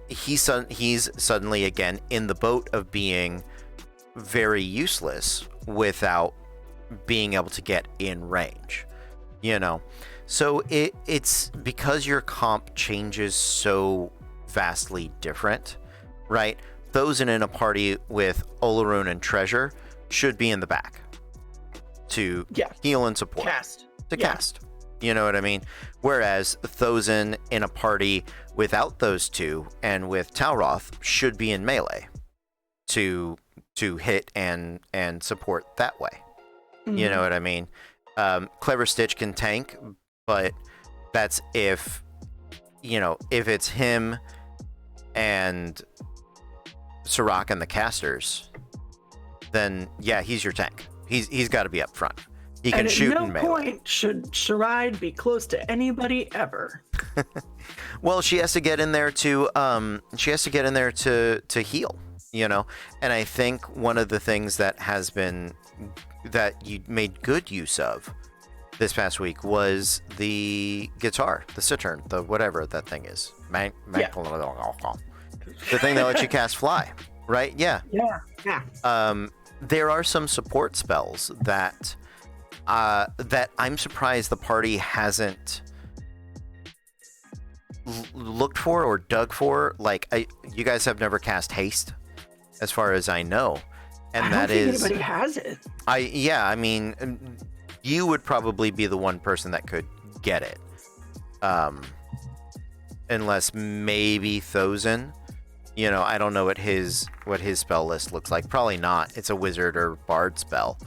he's suddenly again in the boat of being very useless without being able to get in range, you know? So it's because your comp changes so vastly different, right? Those in a party with Olaroon and Treasure should be in the back to heal and support. Cast. You know what I mean? Whereas Thozen in a party without those two and with Tauroth should be in melee to hit and support that way. You know what I mean? Clever Stitch can tank, but that's if it's him and Sirach and the casters, then yeah, he's your tank. He's got to be up front. He can shoot in melee. At no point should Sharide be close to anybody ever. Well, she has to get in there to heal, you know. And I think one of the things that you made good use of this past week was the guitar, the Cittern, the whatever that thing is. The thing that lets you cast fly, right? Yeah. There are some support spells that I'm surprised the party hasn't looked for or dug for. Like, you guys have never cast haste, as far as I know, and I don't think anybody has it. I mean, you would probably be the one person that could get it, unless maybe Thozen. You know, I don't know what his spell list looks like. Probably not. It's a wizard or bard spell.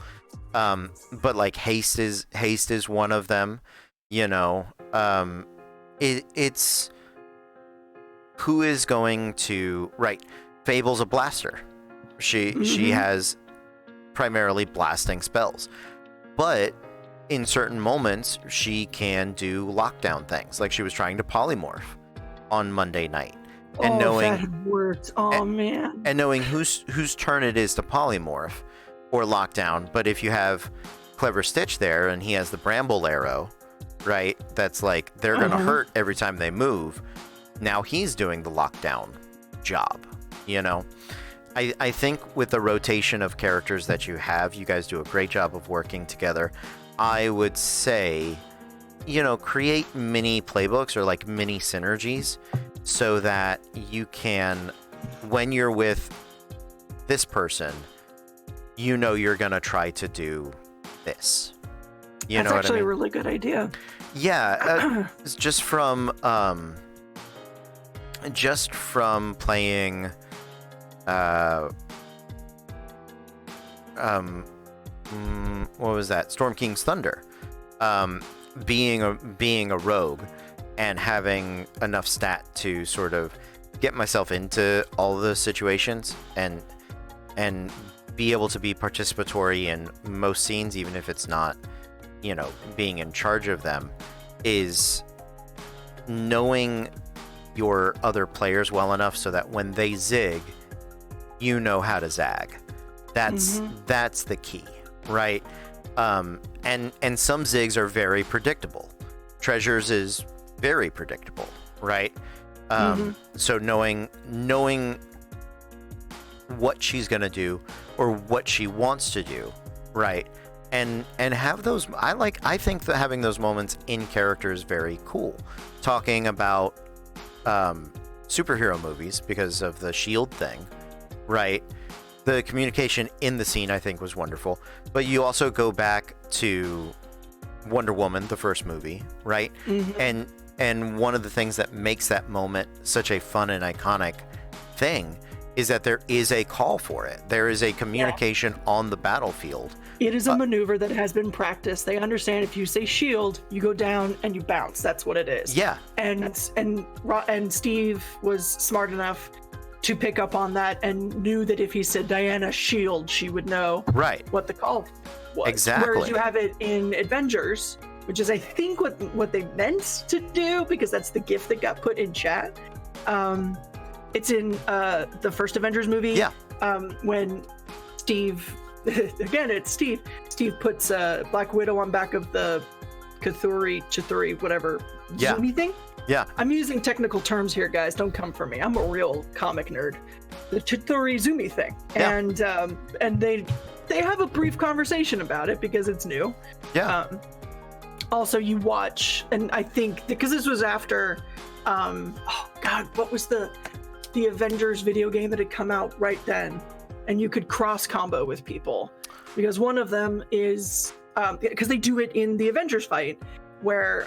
But like haste is one of them. You know, it's who is going to Fable's a blaster. She has primarily blasting spells, but in certain moments she can do lockdown things, like she was trying to polymorph on Monday night. And that worked. Man. And knowing whose turn it is to polymorph or lockdown. But if you have Clever Stitch there and he has the bramble arrow, right? That's like they're gonna hurt every time they move. Now he's doing the lockdown job, you know? I think with the rotation of characters that you have, you guys do a great job of working together. I would say, you know, create mini playbooks or like mini synergies so that you can, when you're with this person, you know you're going to try to do this. You know what I mean? That's actually a really good idea. Yeah, it's just from playing what was that? Storm King's Thunder. being a rogue and having enough stat to sort of get myself into all of those situations and be able to be participatory in most scenes, even if it's not, being in charge of them, is knowing your other players well enough so that when they zig, you know how to zag. That's the key, right? And some zigs are very predictable. Treasures is very predictable, right? So knowing what she's gonna do or what she wants to do, right? And have those. I think that having those moments in character is very cool. Talking about superhero movies because of the shield thing, right? The communication in the scene, I think, was wonderful. But you also go back to Wonder Woman, the first movie, right? And one of the things that makes that moment such a fun and iconic thing is that there is a call for it. There is a communication on the battlefield. It is a maneuver that has been practiced. They understand if you say shield, you go down and you bounce. That's what it is. Yeah. And Steve was smart enough to pick up on that and knew that if he said Diana shield, she would know what the call was. Exactly. Whereas you have it in Avengers, which is I think what they meant to do, because that's the gift that got put in chat. It's in the first Avengers movie. Yeah. When Steve, again, it's Steve. Steve puts Black Widow on back of the Chitauri, whatever, zoomy thing. Yeah. I'm using technical terms here, guys. Don't come for me. I'm a real comic nerd. The Chitauri zoomy thing. Yeah. And they have a brief conversation about it because it's new. Yeah. Also, you watch, and I think because this was after, what was the Avengers video game that had come out right then, and you could cross combo with people, because one of them is because they do it in the Avengers fight where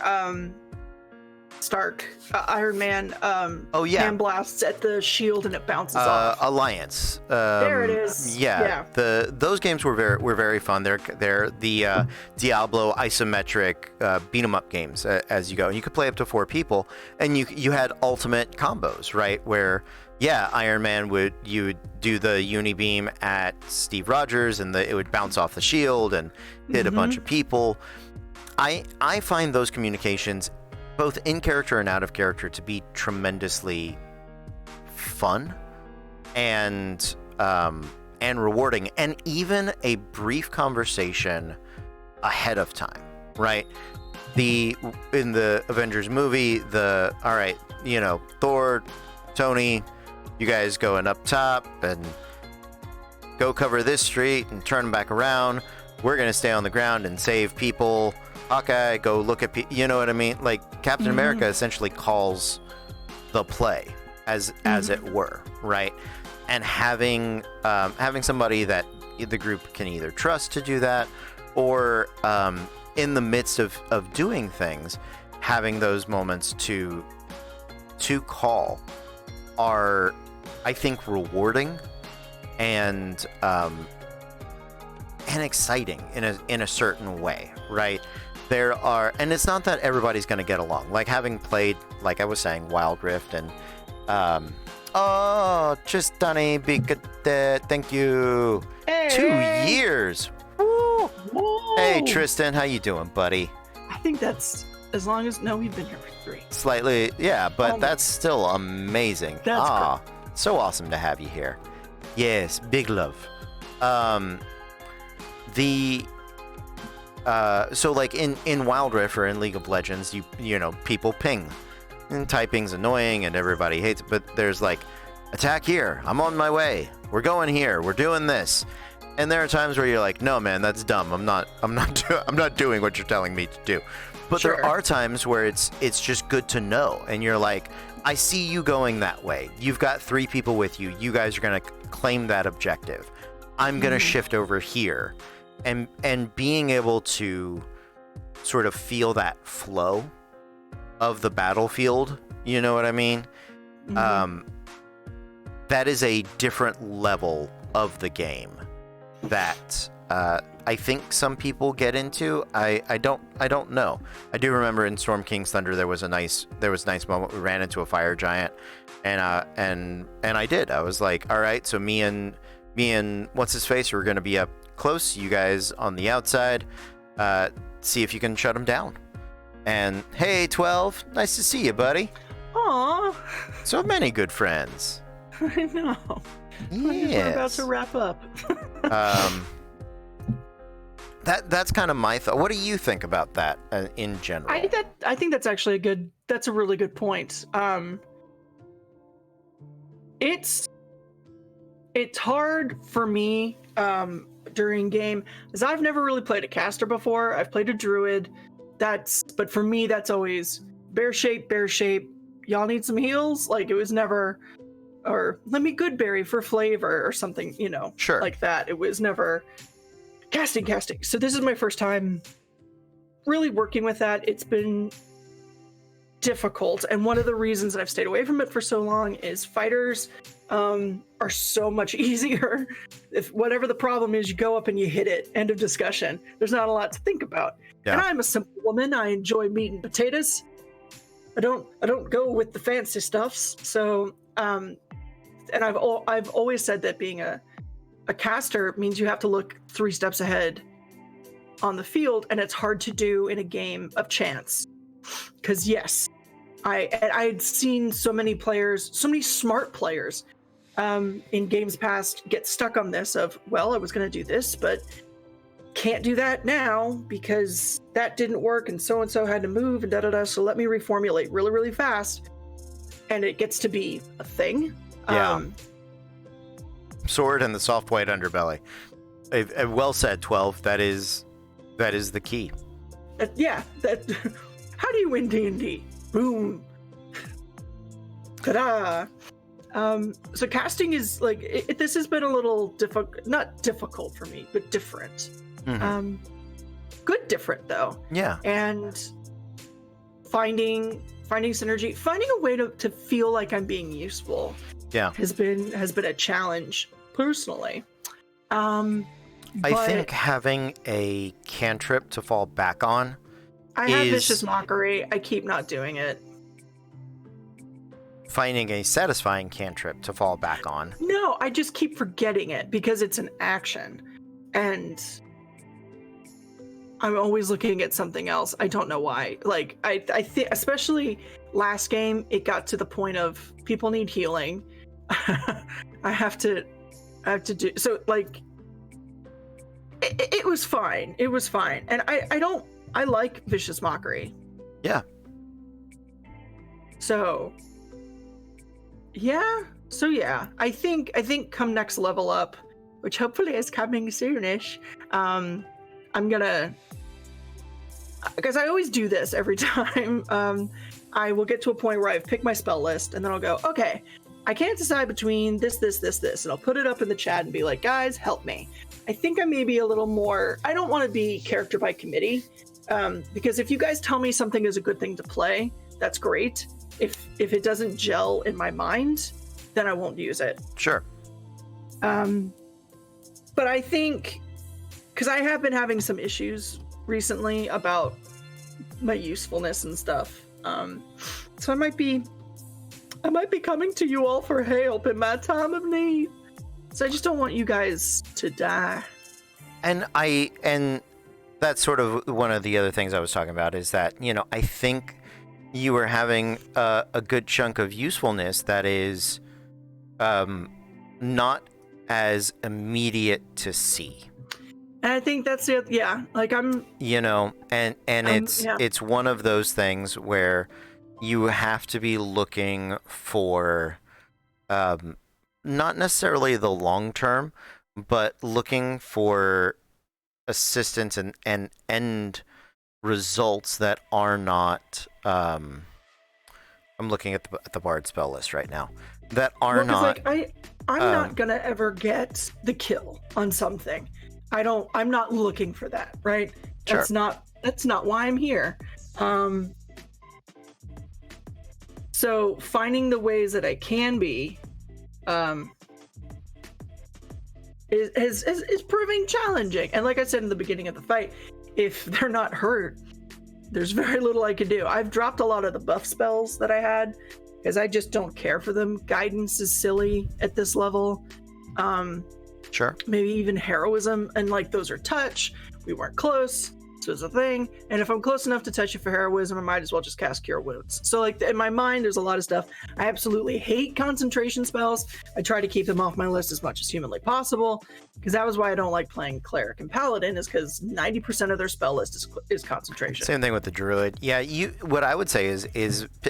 Stark, Iron Man, hand blasts at the shield and it bounces off. Alliance. There it is. Yeah. Those games were very fun. They're the Diablo isometric beat 'em up games as you go. And you could play up to 4 people, and you had ultimate combos, right? Where Iron Man would do the uni beam at Steve Rogers, and it would bounce off the shield and hit a bunch of people. I find those communications, both in character and out of character, to be tremendously fun and rewarding, and even a brief conversation ahead of time, right? In the Avengers movie, all right, Thor, Tony, you guys going up top and go cover this street and turn back around. We're gonna stay on the ground and save people. Hawkeye, go look at people. You know what I mean? Like Captain America essentially calls the play, as it were, right? And having somebody that the group can either trust to do that, or in the midst of doing things, having those moments to call are, I think, rewarding and exciting in a certain way, right? And it's not that everybody's going to get along. Like, having played, like I was saying, Wild Rift and Tristani Bigate, thank you. Hey. 2 years. Woo. Whoa. Hey Tristan, how you doing, buddy? I think that's as long as we've been here for 3. Slightly, yeah, but that's still amazing. That's great. So awesome to have you here. Yes, big love. So like in Wild Rift or in League of Legends, you know, people ping, and typing's annoying and everybody hates it, but there's like, attack here, I'm on my way, we're going here, we're doing this. And there are times where you're like, no man, that's dumb, I'm not doing what you're telling me to do. But Sure. There are times where it's just good to know, and you're like, I see you going that way, you've got 3 people with you, you guys are gonna claim that objective, I'm gonna shift over here. And being able to sort of feel that flow of the battlefield, you know what I mean? That is a different level of the game that I think some people get into. I don't know. I do remember in Storm King's Thunder there was a nice moment we ran into a fire giant, and I did. I was like, all right, so me and what's his face are going to be up close. You guys on the outside, see if you can shut him down. And hey, 12, nice to see you, buddy. Aw. So many good friends. I know. Yes. We're about to wrap up. That's kind of my thought. What do you think about that in general? I think that's actually that's a really good point. It's hard for me during game, because I've never really played a caster before. I've played a druid. But for me, that's always bear shape. Y'all need some heals? Like, it was never, or let me good berry for flavor or something, Sure. like that. It was never casting. So this is my first time really working with that. It's been difficult, and one of the reasons that I've stayed away from it for so long is fighters are so much easier. If whatever the problem is, you go up and you hit it. End of discussion. There's not a lot to think about. Yeah. And I'm a simple woman. I enjoy meat and potatoes. I don't go with the fancy stuffs. So and I've always said that being a caster means you have to look 3 steps ahead on the field, and it's hard to do in a game of chance. Because yes, I'd seen so many players, so many smart players in games past get stuck on this of, well, I was going to do this, but can't do that now because that didn't work and so had to move and da-da-da, so let me reformulate really, really fast. And it gets to be a thing. Yeah. Sword and the soft white underbelly. Well said, 12. That is the key. Yeah. How do you win D&D? Boom. Ta-da. So casting is like, this has been a little not difficult for me, but different. Mm-hmm. Good different though. Yeah. And finding synergy, finding a way to feel like I'm being useful. Yeah. Has been a challenge personally. I think having a cantrip to fall back on. I have Vicious Mockery. I keep not doing it. Finding a satisfying cantrip to fall back on. No, I just keep forgetting it because it's an action. And I'm always looking at something else. I don't know why. Like, I think, especially last game, it got to the point of people need healing. I have to do, so like, it was fine. It was fine. And I like Vicious Mockery. Yeah. So yeah. I think come next level up, which hopefully is coming soonish, I'm gonna, because I always do this every time, I will get to a point where I've picked my spell list and then I'll go, okay, I can't decide between this, and I'll put it up in the chat and be like, guys, help me. I think I may be a little more, I don't want to be character by committee, because if you guys tell me something is a good thing to play, that's great. If it doesn't gel in my mind, then I won't use it. Sure. But I think, because I have been having some issues recently about my usefulness and stuff, so I might be coming to you all for help in my time of need. So I just don't want you guys to die. And that's sort of one of the other things I was talking about is that, I think you were having a good chunk of usefulness that is not as immediate to see. And I think that's it. Yeah, like I'm. It's one of those things where you have to be looking for not necessarily the long term, but looking for assistance and end results that are not. I'm looking at the Bard spell list right now. That are not. Like, I'm not gonna ever get the kill on something. I'm not looking for that, right? Sure. That's not why I'm here. So finding the ways that I can be, is proving challenging. And like I said in the beginning of the fight, if they're not hurt, there's very little I can do. I've dropped a lot of the buff spells that I had because I just don't care for them. Guidance is silly at this level. Sure. Maybe even heroism, and like those are touch. We weren't close. This was a thing. And if I'm close enough to touch you for heroism, I might as well just cast Cure Wounds. So like in my mind, there's a lot of stuff. I absolutely hate concentration spells. I try to keep them off my list as much as humanly possible, because that was why I don't like playing Cleric and Paladin, is because 90% of their spell list is concentration. Same thing with the Druid. Yeah, what I would say is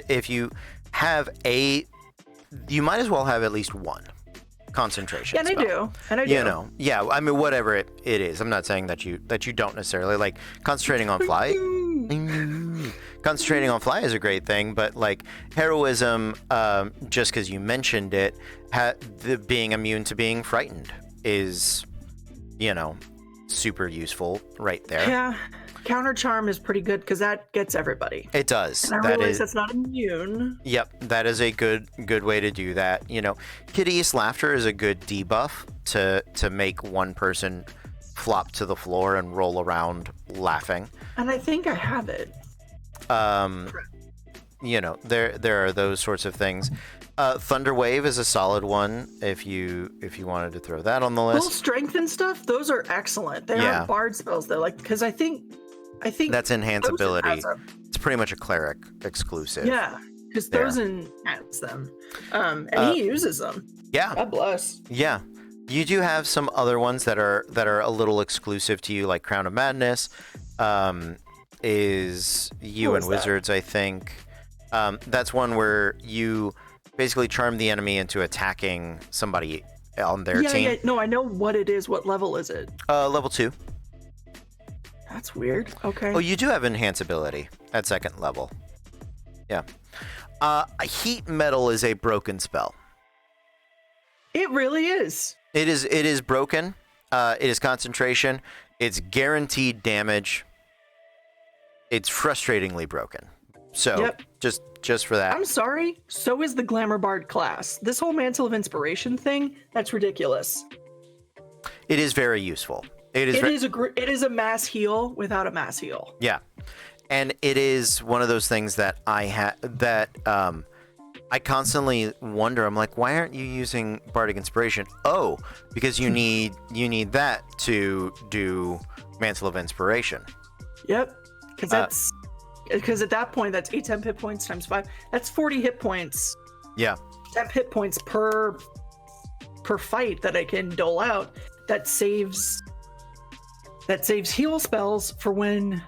if you have you might as well have at least one concentration Yeah, and spell. I do. You know, yeah, I mean, whatever it is. I'm not saying that you don't necessarily like concentrating on fly. Concentrating on fly is a great thing, but like heroism, just because you mentioned it, being immune to being frightened is, super useful right there. Yeah. Counter charm is pretty good because that gets everybody. It does. And I realize that's not immune. Yep, that is a good way to do that. Hideous laughter is a good debuff to make one person flop to the floor and roll around laughing. And I think I have it. There are those sorts of things. Thunder Wave is a solid one if you wanted to throw that on the list. Full strength and stuff, those are excellent. They are bard spells though, like because I think that's enhance ability. It's pretty much a cleric exclusive. Yeah, because those enhance them. And he uses them. Yeah. God bless. Yeah. You do have some other ones that are a little exclusive to you, like Crown of Madness. Is you and Wizards, I think. That's one where you basically charm the enemy into attacking somebody on their team. Yeah, no, I know what it is. What level is it? Level 2. That's weird. Okay. Oh, you do have enhance ability at second level. Yeah. Heat Metal is a broken spell. It really is. It is broken. It is concentration. It's guaranteed damage. It's frustratingly broken. So just for that. I'm sorry. So is the Glamour Bard class. This whole Mantle of Inspiration thing, that's ridiculous. It is very useful. It is a mass heal without a mass heal. Yeah. And it is one of those things that I constantly wonder. I'm like, why aren't you using Bardic Inspiration? Oh, because you need that to do Mantle of Inspiration. Yep. Because at that point, that's 8 temp hit points times 5. That's 40 hit points. Yeah. Temp hit points per fight that I can dole out. That saves heal spells for when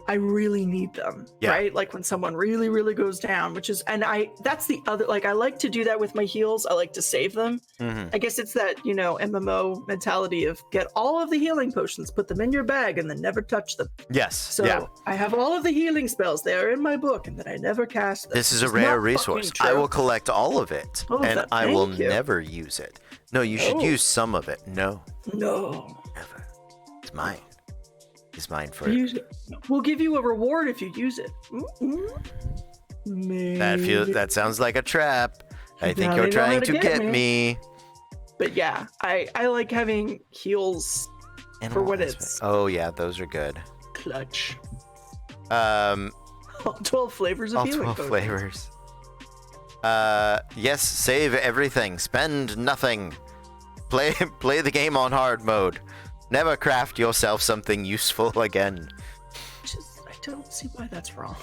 I really need them, right? Like when someone really, really goes down, that's the other, like I like to do that with my heals. I like to save them. Mm-hmm. I guess it's that, MMO mentality of get all of the healing potions, put them in your bag and then never touch them. Yes. So I have all of the healing spells. They are in my book and then I never cast them. This is a rare resource. I will collect all of it and I will never use it. No, you should use some of it. No. Never. It's mine. Is mine for it. We'll give you a reward if you use it. That sounds like a trap. I think you're trying to get me. But yeah, I like having heals for what it's. Oh yeah, those are good. Clutch. 12 flavors of healing. 12 flavors. Yes, save everything. Spend nothing. Play the game on hard mode. Never craft yourself something useful again. I don't see why that's wrong.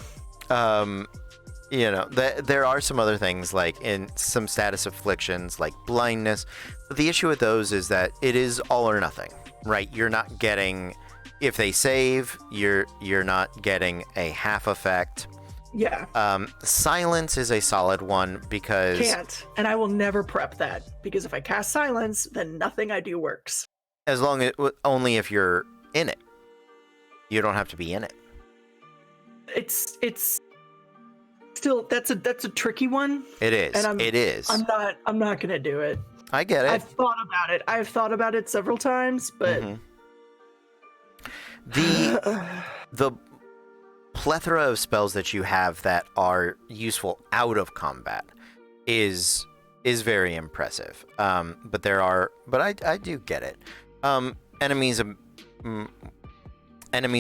There are some other things like in some status afflictions like blindness. But the issue with those is that it is all or nothing, right? You're not getting, if they save, you're not getting a half effect. Yeah. Silence is a solid one because... Can't. And I will never prep that because if I cast silence, then nothing I do works. As long as only if you're in it. You don't have to be in it. It's still that's a tricky one. It is. And it is. I'm not gonna do it. I get it. I've thought about it several times, but the plethora of spells that you have that are useful out of combat is is very impressive. But I do get it. Enemies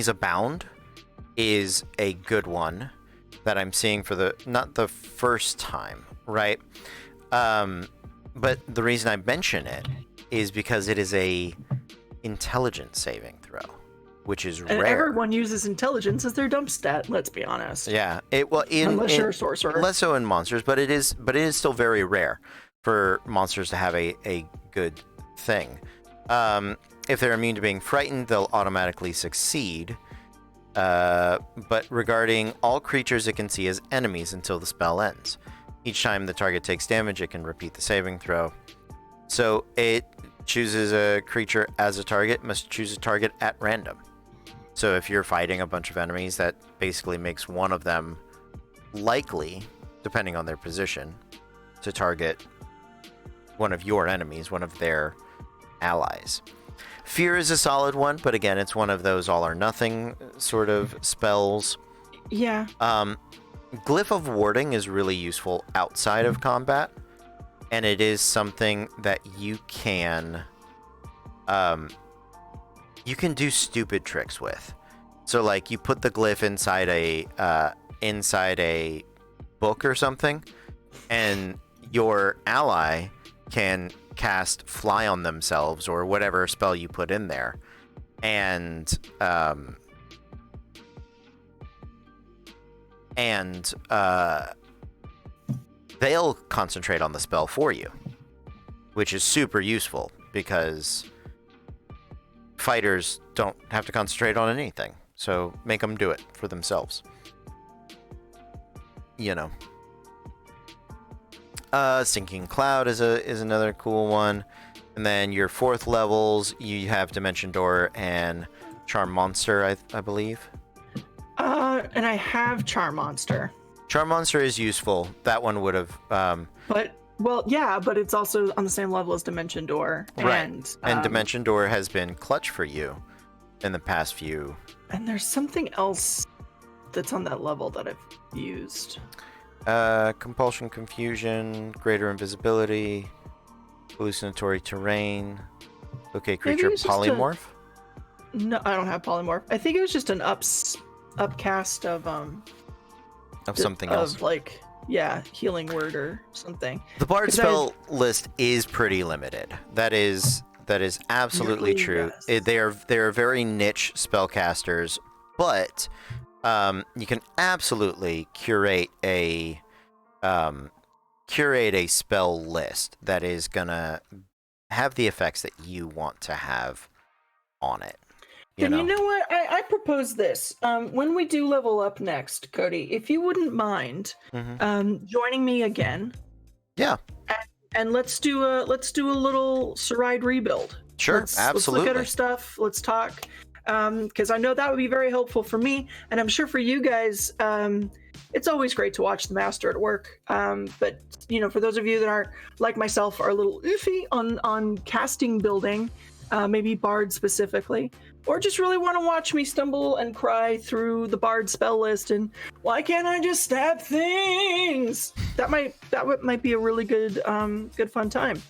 Abound is a good one that I'm seeing for not the first time, right? But the reason I mention it is because it is a intelligence saving throw, which is and rare. Everyone uses intelligence as their dump stat. Let's be honest. Yeah, unless you're a sorcerer. Less so in monsters, but it is still very rare for monsters to have a good thing. If they're immune to being frightened, they'll automatically succeed. But regarding all creatures it can see as enemies until the spell ends. Each time the target takes damage, it can repeat the saving throw. So it chooses a creature as a target, must choose a target at random. So if you're fighting a bunch of enemies, that basically makes one of them likely, depending on their position, to target one of your enemies, one of their allies. Fear is a solid one, but again, it's one of those all or nothing sort of spells. Yeah. Glyph of Warding is really useful outside of combat, and it is something that you can do stupid tricks with. So, like, you put the glyph inside a book or something, and your ally can cast Fly on themselves or whatever spell you put in there, and they'll concentrate on the spell for you, which is super useful because fighters don't have to concentrate on anything, so make them do it for themselves. You know. Sinking Cloud is another cool one. And then your fourth levels, you have Dimension Door and Charm Monster, I believe. And I have Charm Monster. Charm Monster is useful. That one would have... but it's also on the same level as Dimension Door. Right. And Dimension Door has been clutch for you in the past few. And there's something else that's on that level that I've used. Compulsion, Confusion, Greater Invisibility, Hallucinatory Terrain. Okay, creature Polymorph? No, I don't have Polymorph. I think it was just an upcast of something else. Of Healing Word or something. The Bard spell list is pretty limited. That is absolutely true. Yes. They are very niche spellcasters, but you can absolutely curate a spell list that is gonna have the effects that you want to have on it. You know what? I propose this. When we do level up next, Cody, if you wouldn't mind joining me again. Yeah. And let's do a little Saride rebuild. Sure, absolutely. Let's look at our stuff. Let's talk. Because I know that would be very helpful for me, and I'm sure for you guys. It's always great to watch the master at work. But for those of you that are like myself, are a little iffy on casting building, maybe Bard specifically, or just really want to watch me stumble and cry through the Bard spell list and why can't I just stab things? That might be a really good fun time.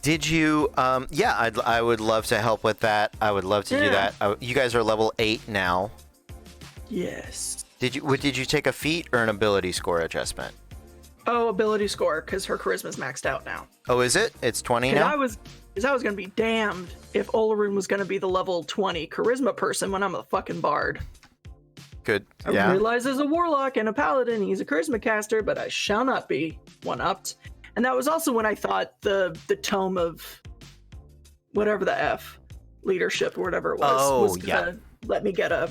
Did you? I would love to help with that. I would love to do that. You guys are level 8 now. Yes. Did you take a feat or an ability score adjustment? Oh, ability score, because her charisma's maxed out now. Oh, is it? It's 20 now? I was gonna be damned if Olaroon was gonna be the level 20 charisma person when I'm a fucking bard. Good. I realize as a warlock and a paladin, he's a charisma caster, but I shall not be one-upped. And that was also when I thought the tome of whatever the F leadership or whatever it was gonna let me get a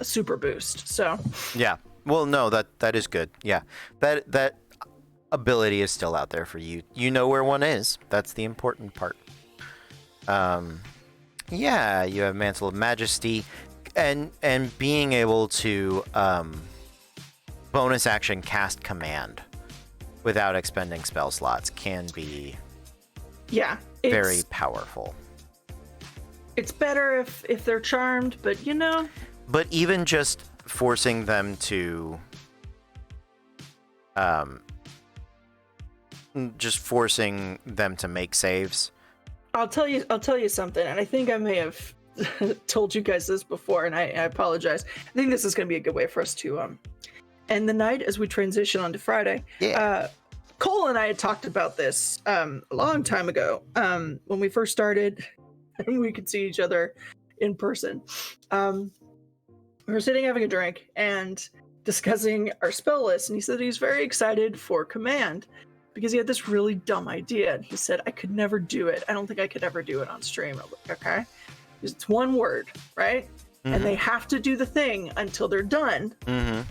super boost. So yeah. Well, no, that is good. Yeah. That ability is still out there for you. You know where one is. That's the important part. Yeah, you have Mantle of Majesty, and being able to bonus action cast command without expending spell slots can be very powerful. It's better if they're charmed, but But even just forcing them to just forcing them to make saves. I'll tell you something, and I think I may have told you guys this before, and I apologize. I think this is going to be a good way for us to end the night as we transition on to Friday. Yeah. Cole and I had talked about this a long time ago when we first started and we could see each other in person. We were sitting having a drink and discussing our spell list, and he said he's very excited for Command because he had this really dumb idea. And he said, I could never do it. I don't think I could ever do it on stream. I'm like, okay. It's one word, right? Mm-hmm. And they have to do the thing until they're done. Mm-hmm.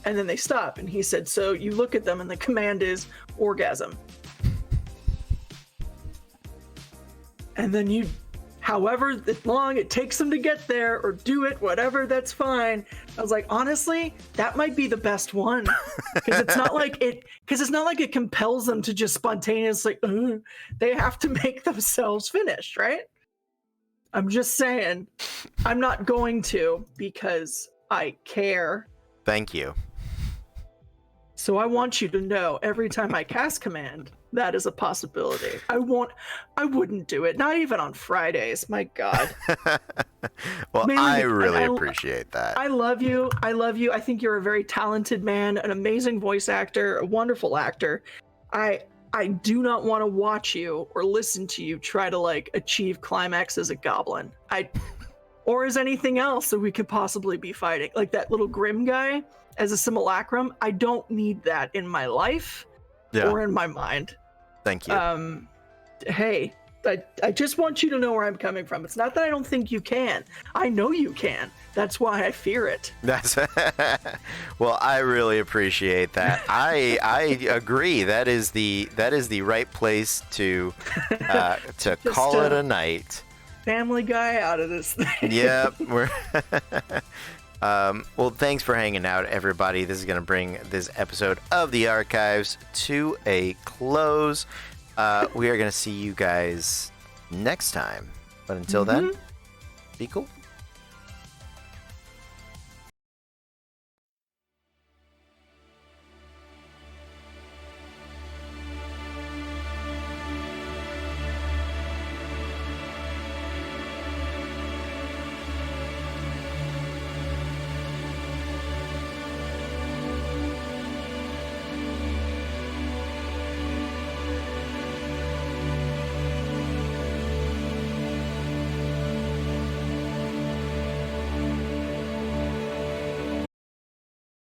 And then they stop. And he said, so you look at them and the command is orgasm. And then you, however long it takes them to get there or do it, whatever, that's fine. I was like, honestly, that might be the best one. Because it's not like it compels them to just spontaneously, they have to make themselves finish, right? I'm just saying, I'm not going to because I care. Thank you. So I want you to know every time I cast Command, that is a possibility. I wouldn't do it. Not even on Fridays. My God. Well, mainly, I really appreciate that. I love you. I think you're a very talented man, an amazing voice actor, a wonderful actor. I do not want to watch you or listen to you try to like achieve climax as a goblin. Or as anything else that we could possibly be fighting. Like that little Grim guy as a simulacrum. I don't need that in my life or in my mind. Thank you. Hey, I just want you to know where I'm coming from. It's not that I don't think you can. I know you can. That's why I fear it. Well, I really appreciate that. I agree. That is the right place to call it a night. Family Guy out of this thing. Yep. Well, thanks for hanging out, everybody. This is going to bring this episode of the Archives to a close. We are going to see you guys next time. But until then, be cool.